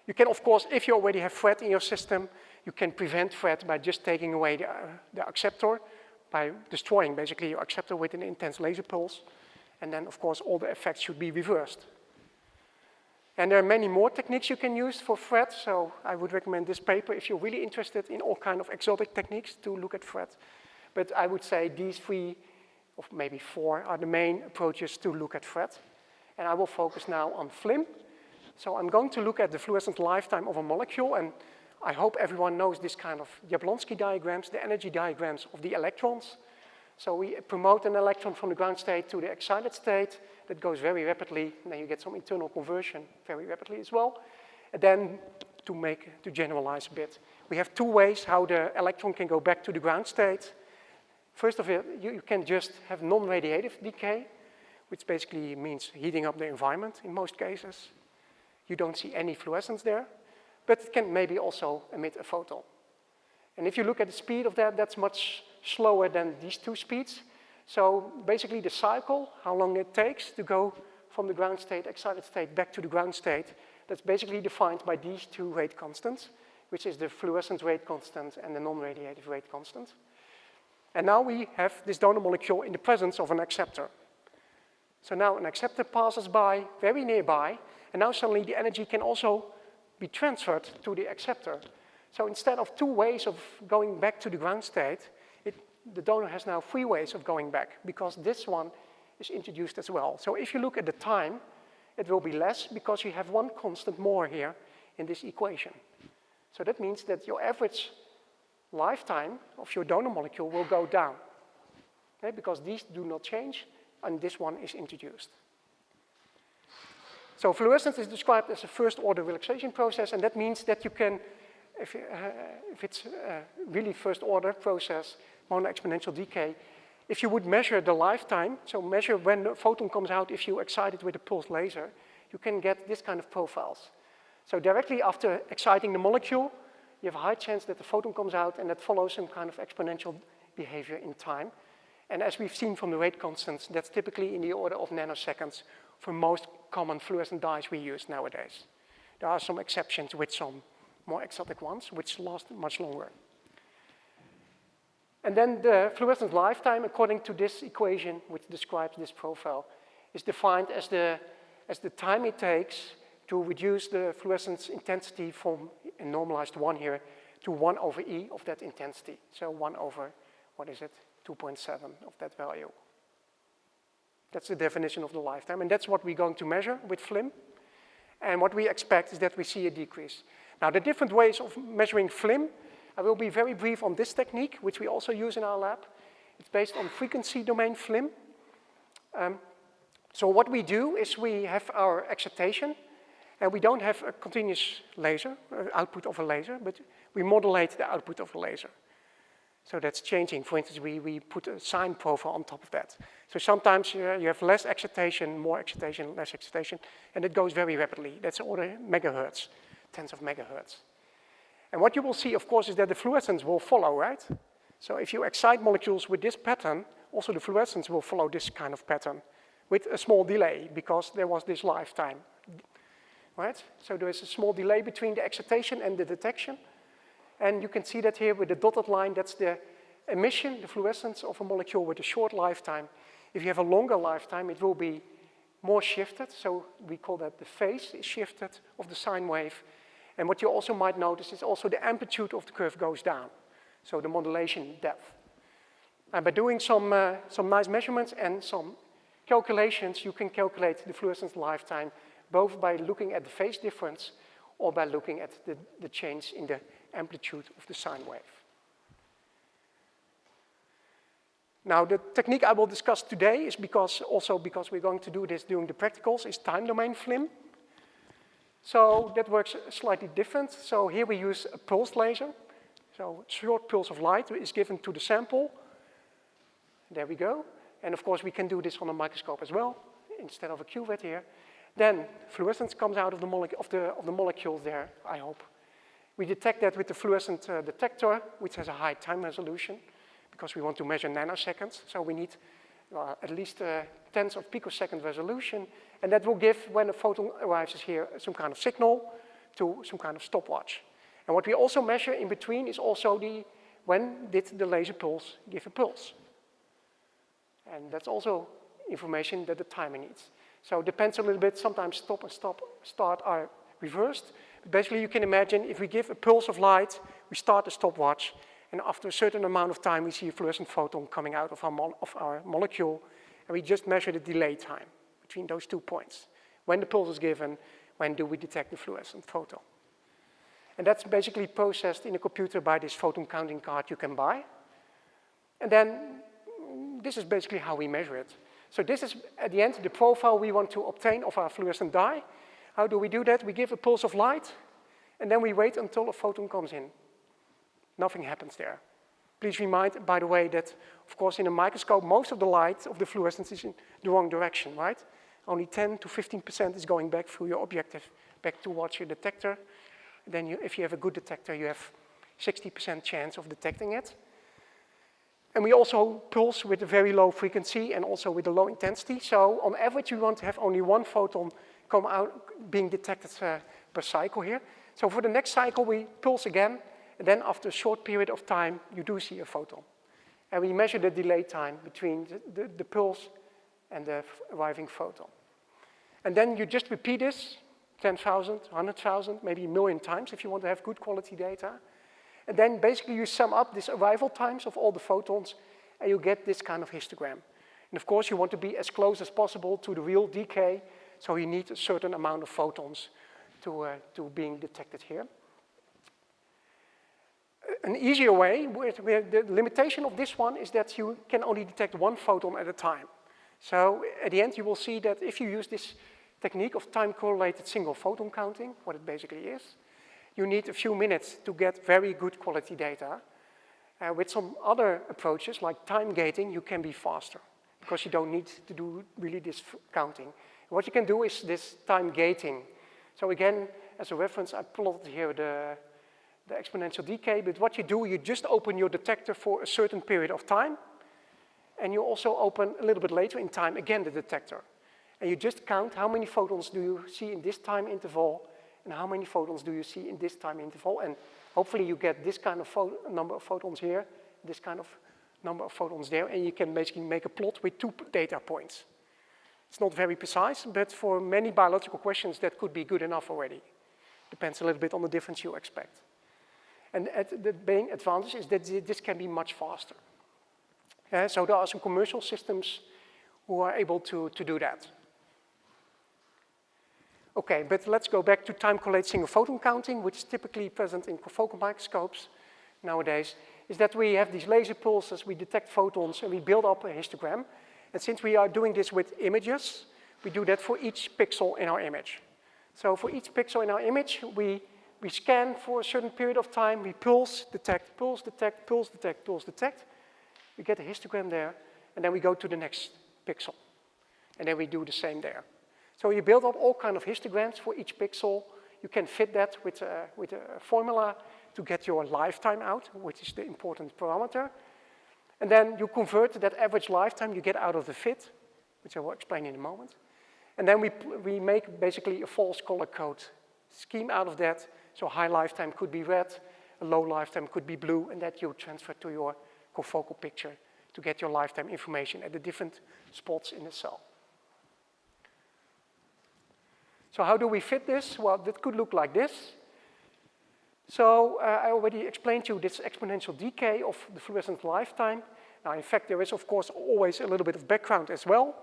You can, of course, if you already have thread in your system, you can prevent thread by just taking away the acceptor, by destroying basically your acceptor with an intense laser pulse. And then, of course, all the effects should be reversed. And there are many more techniques you can use for thread, so I would recommend this paper if you're really interested in all kind of exotic techniques to look at thread. But I would say these 3, or maybe 4, are the main approaches to look at thread. And I will focus now on FLIM. So I'm going to look at the fluorescent lifetime of a molecule, and I hope everyone knows this kind of Jablonski diagrams, the energy diagrams of the electrons. So we promote an electron from the ground state to the excited state. That goes very rapidly, and then you get some internal conversion very rapidly as well. And then to generalize a bit, we have two ways how the electron can go back to the ground state. First of all, you can just have non-radiative decay, which basically means heating up the environment in most cases. You don't see any fluorescence there, but it can maybe also emit a photon. And if you look at the speed of that, that's much slower than these two speeds. So basically the cycle, how long it takes to go from the ground state, excited state, back to the ground state, that's basically defined by these two rate constants, which is the fluorescence rate constant and the non-radiative rate constant. And now we have this donor molecule in the presence of an acceptor. So now an acceptor passes by very nearby, and now suddenly the energy can also be transferred to the acceptor. So instead of two ways of going back to the ground state, the donor has now three ways of going back, because this one is introduced as well. So if you look at the time, it will be less because you have one constant more here in this equation. So that means that your average lifetime of your donor molecule will go down, okay? Because these do not change, and this one is introduced. So fluorescence is described as a first-order relaxation process, and that means that you can, if it's a really first-order process, mono-exponential decay, if you would measure the lifetime, so measure when the photon comes out if you excite it with a pulsed laser, you can get this kind of profiles. So directly after exciting the molecule, you have a high chance that the photon comes out, and that follows some kind of exponential behavior in time. And as we've seen from the rate constants, that's typically in the order of nanoseconds for most common fluorescent dyes we use nowadays. There are some exceptions with some more exotic ones, which last much longer. And then the fluorescence lifetime, according to this equation, which describes this profile, is defined as the time it takes to reduce the fluorescence intensity from a normalized 1 here to 1 over E of that intensity. So 1 over, what is it, 2.7 of that value. That's the definition of the lifetime, and that's what we're going to measure with FLIM. And what we expect is that we see a decrease. Now, the different ways of measuring FLIM, I will be very brief on this technique, which we also use in our lab. It's based on frequency domain FLIM. So what we do is we have our excitation, and we don't have a continuous laser, output of a laser, but we modulate the output of a laser. So that's changing. For instance, we put a sine profile on top of that. So sometimes you have less excitation, more excitation, less excitation, and it goes very rapidly. That's order megahertz, tens of megahertz. And what you will see, of course, is that the fluorescence will follow, right? So if you excite molecules with this pattern, also the fluorescence will follow this kind of pattern with a small delay, because there was this lifetime, right? So there is a small delay between the excitation and the detection. And you can see that here with the dotted line, that's the emission, the fluorescence of a molecule with a short lifetime. If you have a longer lifetime, it will be more shifted. So we call that the phase is shifted of the sine wave. And what you also might notice is also the amplitude of the curve goes down. So the modulation depth. And by doing some nice measurements and some calculations, you can calculate the fluorescence lifetime, both by looking at the phase difference or by looking at the change in the amplitude of the sine wave. Now, the technique I will discuss today is because we're going to do this during the practicals, is time domain FLIM. So that works slightly different. So here we use a pulse laser. So a short pulse of light is given to the sample. There we go. And of course, we can do this on a microscope as well, instead of a cuvette here. Then fluorescence comes out of the molecules there, I hope. We detect that with the fluorescent detector, which has a high time resolution, because we want to measure nanoseconds. So we need at least tens of picosecond resolution. And that will give, when a photon arrives here, some kind of signal to some kind of stopwatch. And what we also measure in between is also when did the laser pulse give a pulse. And that's also information that the timer needs. So it depends a little bit. Sometimes stop and start are reversed. But basically, you can imagine if we give a pulse of light, we start the stopwatch, and after a certain amount of time, we see a fluorescent photon coming out of our molecule, and we just measure the delay time between those 2 points. When the pulse is given, when do we detect the fluorescent photon? And that's basically processed in a computer by this photon counting card you can buy. And then this is basically how we measure it. So this is, at the end, the profile we want to obtain of our fluorescent dye. How do we do that? We give a pulse of light, and then we wait until a photon comes in. Nothing happens there. Please remind, by the way, that, of course, in a microscope, most of the light of the fluorescence is in the wrong direction, right? Only 10 to 15% is going back through your objective, back towards your detector. Then if you have a good detector, you have 60% chance of detecting it. And we also pulse with a very low frequency and also with a low intensity. So on average, we want to have only one photon come out being detected per cycle here. So for the next cycle, we pulse again. And then after a short period of time, you do see a photon. And we measure the delay time between the pulse and the arriving photon. And then you just repeat this 10,000, 100,000, maybe a million times if you want to have good quality data. And then basically you sum up these arrival times of all the photons and you get this kind of histogram. And of course you want to be as close as possible to the real decay, so you need a certain amount of photons to being detected here. An easier way, where the limitation of this one is that you can only detect one photon at a time. So at the end you will see that if you use this technique of time-correlated single photon counting, what it basically is, you need a few minutes to get very good quality data. With some other approaches, like time gating, you can be faster, because you don't need to do really this counting. What you can do is this time gating. So again, as a reference, I plotted here the exponential decay, but what you do, you just open your detector for a certain period of time, and you also open a little bit later in time, again, the detector. And you just count how many photons do you see in this time interval, and how many photons do you see in this time interval, and hopefully you get this kind of number of photons here, this kind of number of photons there, and you can basically make a plot with 2 data points. It's not very precise, but for many biological questions, that could be good enough already. Depends a little bit on the difference you expect. And the main advantage is that this can be much faster. So there are some commercial systems who are able to do that. Okay, but let's go back to time-correlated single photon counting, which is typically present in confocal microscopes nowadays, is that we have these laser pulses, we detect photons, and we build up a histogram. And since we are doing this with images, we do that for each pixel in our image. So for each pixel in our image, we scan for a certain period of time, we pulse, detect, pulse, detect, pulse, detect, pulse, detect. We get a histogram there, and then we go to the next pixel. And then we do the same there. So you build up all kind of histograms for each pixel. You can fit that with a formula to get your lifetime out, which is the important parameter. And then you convert that average lifetime you get out of the fit, which I will explain in a moment. And then we make basically a false color code scheme out of that. So high lifetime could be red, a low lifetime could be blue, and that you transfer to your confocal picture to get your lifetime information at the different spots in the cell. So how do we fit this? Well, that could look like this. So I already explained to you this exponential decay of the fluorescent lifetime. Now, in fact, there is, of course, always a little bit of background as well.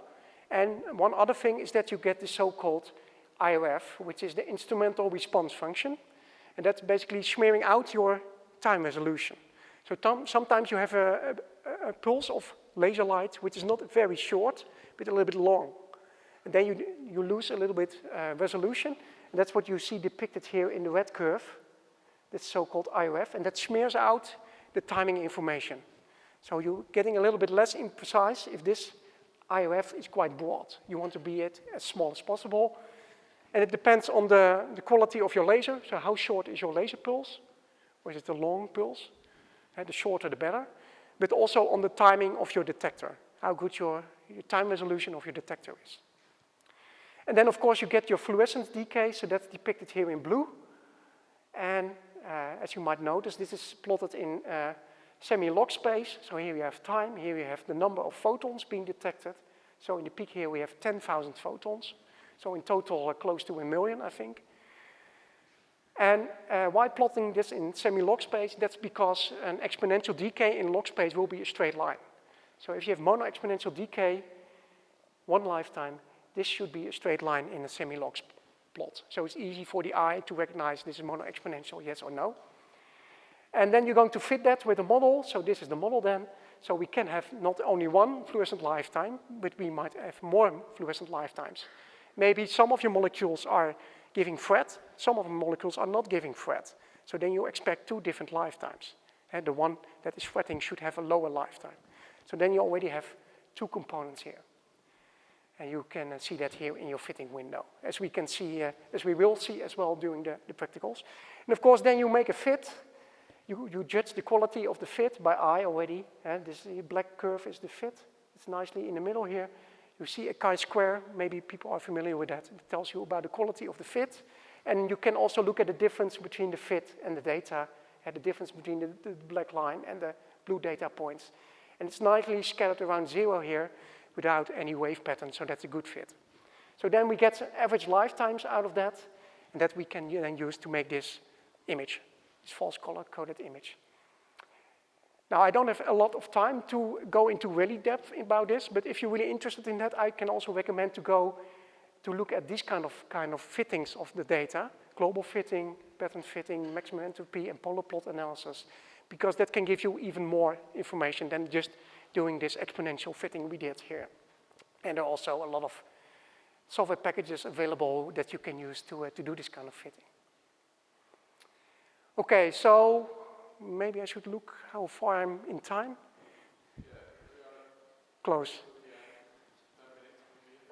And one other thing is that you get the so-called IRF, which is the instrumental response function. And that's basically smearing out your time resolution. So sometimes you have a pulse of laser light, which is not very short, but a little bit long. And then you lose a little bit resolution. And that's what you see depicted here in the red curve. That's so-called IRF, and that smears out the timing information. So you're getting a little bit less imprecise if this IRF is quite broad. You want to be it as small as possible. And it depends on the quality of your laser. So how short is your laser pulse? Or is it a long pulse? The shorter the better. But also on the timing of your detector. How good your time resolution of your detector is. And then, of course, you get your fluorescence decay. So that's depicted here in blue. And as you might notice, this is plotted in semi-log space. So here we have time. Here we have the number of photons being detected. So in the peak here, we have 10,000 photons. So in total, close to 1 million, I think. And why plotting this in semi-log space? That's because an exponential decay in log space will be a straight line. So if you have mono-exponential decay, one lifetime, this should be a straight line in a semi-log plot. So it's easy for the eye to recognize this is mono-exponential, yes or no. And then you're going to fit that with a model. So this is the model then. So we can have not only one fluorescent lifetime, but we might have more fluorescent lifetimes. Maybe some of your molecules are giving FRET, some of the molecules are not giving FRET. So then you expect 2 different lifetimes. And the one that is fretting should have a lower lifetime. So then you already have 2 components here. And you can see that here in your fitting window, as we can see, as we will see as well during the practicals. And of course, then you make a fit. You judge the quality of the fit by eye already. This black curve is the fit. It's nicely in the middle here. You see a chi-square. Maybe people are familiar with that. It tells you about the quality of the fit. And you can also look at the difference between the fit and the data, and the difference between the black line and the blue data points. And it's nicely scattered around 0 here without any wave pattern, so that's a good fit. So then we get average lifetimes out of that, and that we can then use to make this image, this false color-coded image. Now, I don't have a lot of time to go into really depth about this, but if you're really interested in that, I can also recommend to go to look at these kind of fittings of the data, global fitting, pattern fitting, maximum entropy, and polar plot analysis, because that can give you even more information than just doing this exponential fitting we did here. And there are also a lot of software packages available that you can use to do this kind of fitting. Okay, so maybe I should look how far I'm in time. Yeah, close.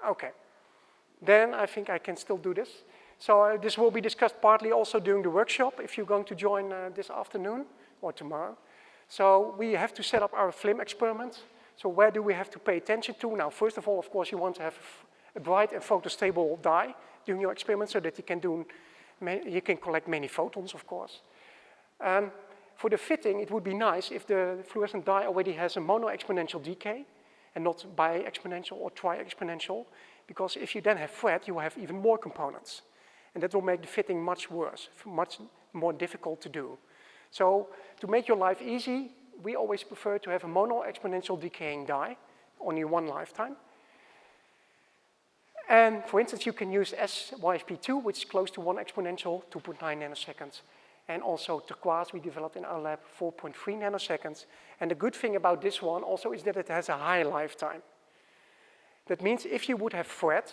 Okay. Then I think I can still do this. So this will be discussed partly also during the workshop if you're going to join this afternoon or tomorrow. So we have to set up our FLIM experiment. So where do we have to pay attention to? Now, first of all, of course, you want to have a bright and photostable dye during your experiment so that you can collect many photons, of course. For the fitting, it would be nice if the fluorescent dye already has a mono-exponential decay and not bi-exponential or tri-exponential, because if you then have FRET, you have even more components. And that will make the fitting much worse, much more difficult to do. So to make your life easy, we always prefer to have a mono-exponential decaying dye, only one lifetime. And for instance, you can use SYFP2, which is close to 1 exponential, 2.9 nanoseconds. And also turquoise we developed in our lab, 4.3 nanoseconds. And the good thing about this one also is that it has a high lifetime. That means if you would have FRET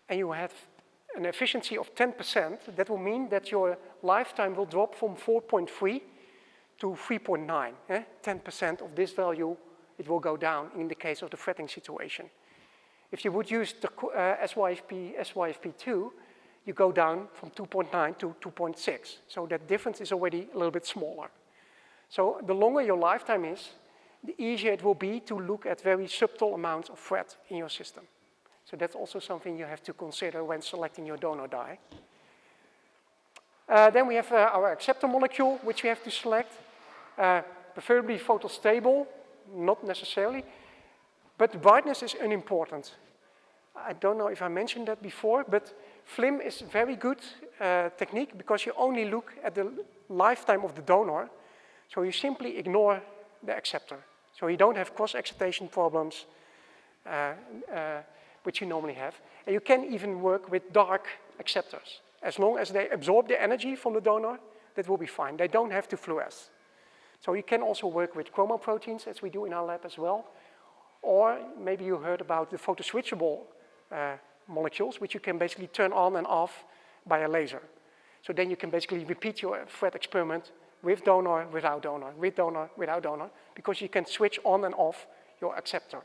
and you have an efficiency of 10%, that will mean that your lifetime will drop from 4.3 to 3.9. 10% of this value, it will go down in the case of the fretting situation. If you would use the SYFP2, you go down from 2.9 to 2.6. So that difference is already a little bit smaller. So the longer your lifetime is, the easier it will be to look at very subtle amounts of FRET in your system. So that's also something you have to consider when selecting your donor dye. Then we have our acceptor molecule, which we have to select. Preferably photostable, not necessarily. But the brightness is unimportant. I don't know if I mentioned that before, but FLIM is a very good technique because you only look at the lifetime of the donor. So you simply ignore the acceptor. So you don't have cross-excitation problems, which you normally have. And you can even work with dark acceptors. As long as they absorb the energy from the donor, that will be fine. They don't have to fluoresce. So you can also work with chromoproteins, as we do in our lab as well. Or maybe you heard about the photoswitchable molecules, which you can basically turn on and off by a laser. So then you can basically repeat your FRET experiment with donor, without donor, with donor, without donor, because you can switch on and off your acceptor.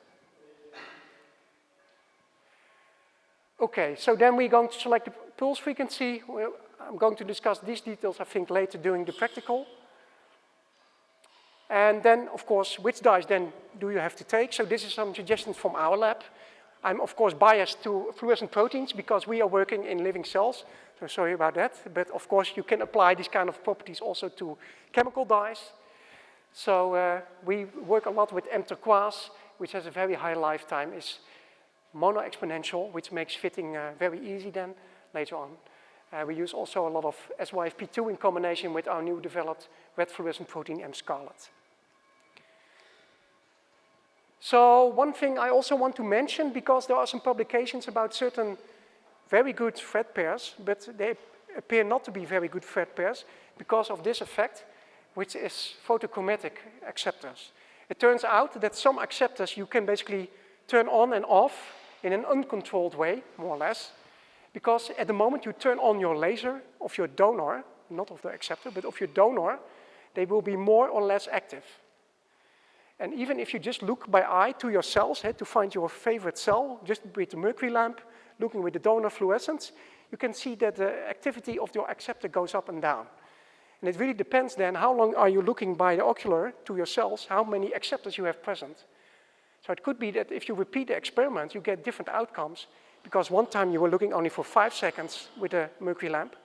Okay, so then we're going to select the pulse frequency. I'm going to discuss these details, I think, later during the practical. And then, of course, which dyes then do you have to take? So this is some suggestions from our lab. I'm, of course, biased to fluorescent proteins because we are working in living cells. So sorry about that. But, of course, you can apply these kind of properties also to chemical dyes. So we work a lot with M turquoise, which has a very high lifetime. It's mono-exponential, which makes fitting very easy then later on. We use also a lot of SYFP2 in combination with our new developed red fluorescent protein M scarlet. So one thing I also want to mention, because there are some publications about certain very good thread pairs, but they appear not to be very good thread pairs because of this effect, which is photochromatic acceptors. It turns out that some acceptors you can basically turn on and off in an uncontrolled way, more or less, because at the moment you turn on your laser of your donor, not of the acceptor, but of your donor, they will be more or less active. And even if you just look by eye to your cells, to find your favorite cell, just with the mercury lamp, looking with the donor fluorescence, you can see that the activity of your acceptor goes up and down. And it really depends then how long are you looking by the ocular to your cells, how many acceptors you have present. So it could be that if you repeat the experiment, you get different outcomes, because one time you were looking only for 5 seconds with a mercury lamp,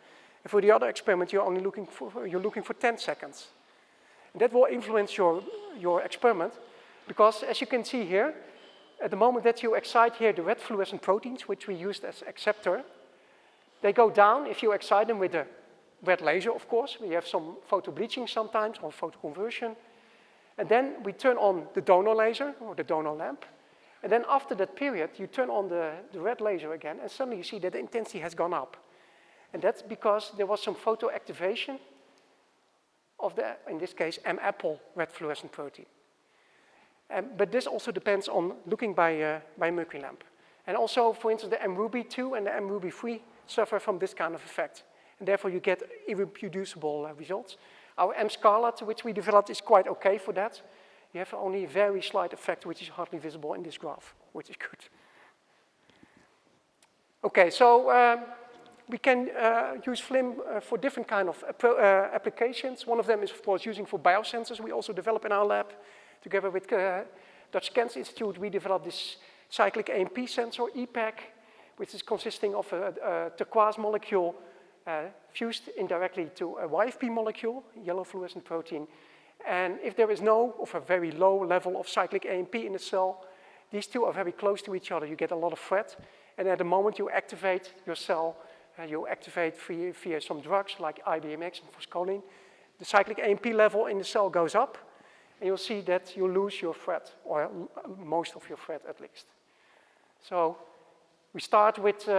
and for the other experiment you're only looking for 10 seconds. And that will influence your experiment, because as you can see here, at the moment that you excite here the red fluorescent proteins, which we used as acceptor, they go down if you excite them with a red laser, of course. We have some photobleaching sometimes, or photoconversion. And then we turn on the donor laser, or the donor lamp. And then after that period, you turn on the red laser again, and suddenly you see that the intensity has gone up. And that's because there was some photoactivation of the, in this case, M-apple red fluorescent protein. But this also depends on looking by mercury lamp. And also, for instance, the M-Ruby2 and the M-Ruby3 suffer from this kind of effect. And therefore, you get irreproducible results. Our M-Scarlet, which we developed, is quite okay for that. You have only a very slight effect, which is hardly visible in this graph, which is good. Okay, so we can use FLIM for different kind of applications. One of them is, of course, using for biosensors. We also develop in our lab. Together with Dutch Cancer Institute, we developed this cyclic AMP sensor, EPEC, which is consisting of a turquoise molecule fused indirectly to a YFP molecule, yellow fluorescent protein. And if there is no, of a very low level of cyclic AMP in the cell, these two are very close to each other. You get a lot of thread. And at the moment you activate your cell, you activate via some drugs like IBMX and foscolin, the cyclic AMP level in the cell goes up, and you'll see that you lose your thread, or most of your thread at least. So we start with,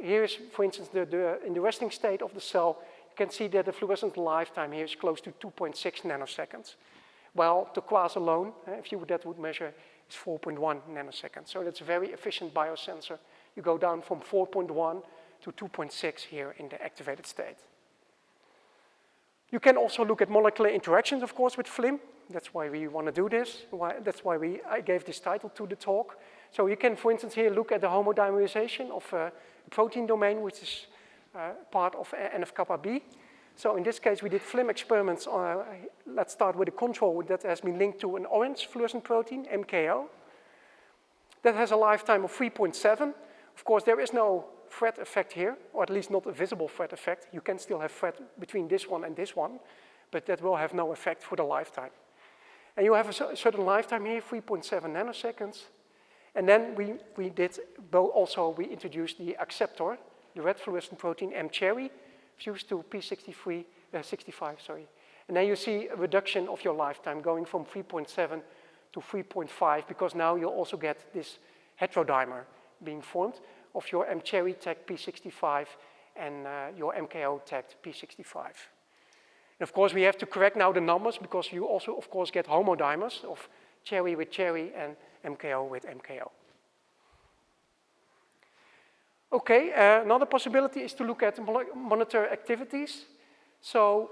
here's, for instance, in the resting state of the cell, you can see that the fluorescent lifetime here is close to 2.6 nanoseconds. While turquoise alone, if you that would measure, is 4.1 nanoseconds. So that's a very efficient biosensor. You go down from 4.1 to 2.6 here in the activated state. You can also look at molecular interactions, of course, with FLIM. That's why we want to do this. That's why I gave this title to the talk. So you can, for instance, here look at the homodimerization of a protein domain, which is part of NF-kappa-B. So in this case, we did FLIM experiments. Let's start with a control that has been linked to an orange fluorescent protein, MKO. That has a lifetime of 3.7. Of course, there is no thread effect here, or at least not a visible thread effect. You can still have thread between this one and this one, but that will have no effect for the lifetime. And you have a certain lifetime here, 3.7 nanoseconds. And then we introduced the acceptor, the red fluorescent protein M-cherry, fused to P65, sorry. And then you see a reduction of your lifetime going from 3.7 to 3.5, because now you also get this heterodimer being formed of your M-cherry tagged P65 and your MKO tagged P65. And of course, we have to correct now the numbers, because you also, of course, get homodimers of cherry with cherry and MKO with MKO. Okay, another possibility is to look at monitor activities. So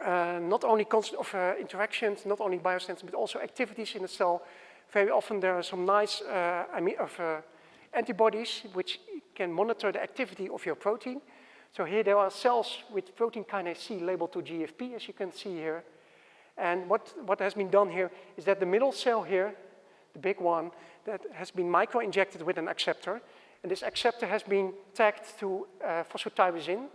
not only interactions, not only biosensors, but also activities in the cell. Very often there are some nice antibodies which can monitor the activity of your protein. So here there are cells with protein kinase C labeled to GFP, as you can see here. And what has been done here is that the middle cell here, the big one, that has been micro-injected with an acceptor. And this acceptor has been tagged to phosphotyrosine,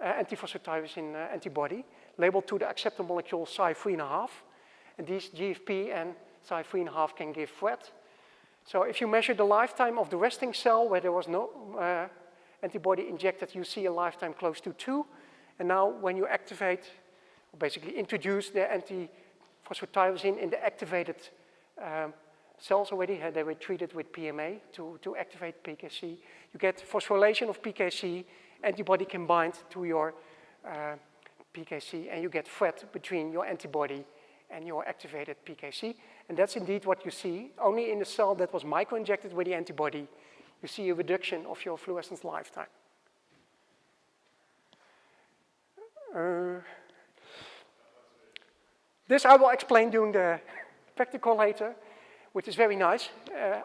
anti-phosphotyrosine antibody, labeled to the acceptor molecule Cy3.5. And these GFP and Cy3.5 can give thread. So if you measure the lifetime of the resting cell where there was no antibody injected, you see a lifetime close to 2. And now when you activate, or basically introduce the anti-phosphotyrosine in the activated cells already. They were treated with PMA to activate PKC. You get phosphorylation of PKC, antibody can bind to your PKC, and you get thread between your antibody and your activated PKC. And that's indeed what you see. Only in the cell that was microinjected with the antibody, you see a reduction of your fluorescence lifetime. This I will explain during the practical later, which is very nice.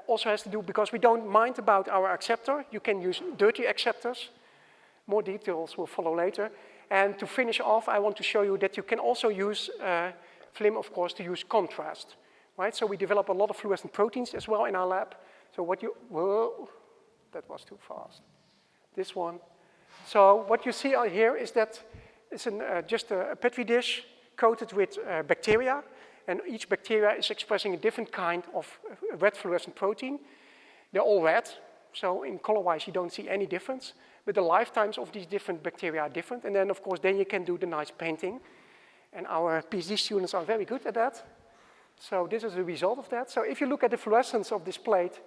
Also has to do because we don't mind about our acceptor. You can use dirty acceptors. More details will follow later. And to finish off, I want to show you that you can also use FLIM, of course, to use contrast. Right? So we develop a lot of fluorescent proteins as well in our lab. So what you, whoa, that was too fast. This one. So what you see here is that it's just a Petri dish coated with bacteria, and each bacteria is expressing a different kind of red fluorescent protein. They're all red, so in color-wise you don't see any difference, but the lifetimes of these different bacteria are different, and then of course then you can do the nice painting, and our PhD students are very good at that. So this is the result of that. So if you look at the fluorescence of this plate,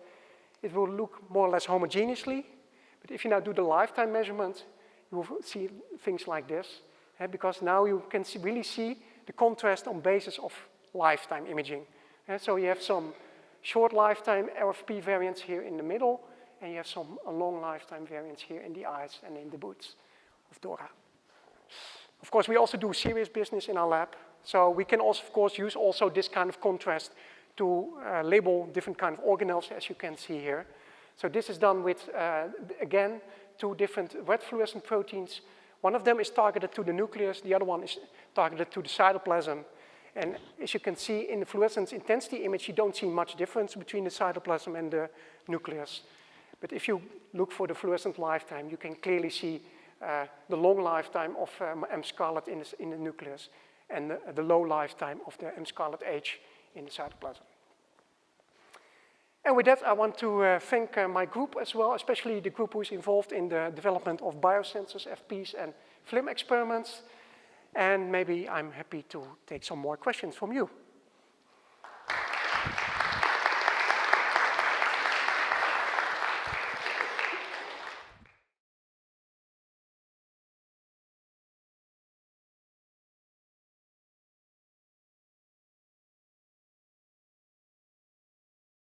it will look more or less homogeneously, but if you now do the lifetime measurement, you will see things like this. Because now you can really see the contrast on basis of lifetime imaging. So you have some short lifetime RFP variants here in the middle, and you have some long lifetime variants here in the eyes and in the boots of Dora. Of course, we also do serious business in our lab, so we can also, of course, use also this kind of contrast to label different kind of organelles, as you can see here. So this is done with, again, 2 different red fluorescent proteins. One of them is targeted to the nucleus, the other one is targeted to the cytoplasm. And as you can see in the fluorescence intensity image, you don't see much difference between the cytoplasm and the nucleus. But if you look for the fluorescent lifetime, you can clearly see the long lifetime of M scarlet in the nucleus and the low lifetime of the M scarlet H in the cytoplasm. And with that, I want to thank my group as well, especially the group who is involved in the development of biosensors, FPs, and FLIM experiments. And maybe I'm happy to take some more questions from you.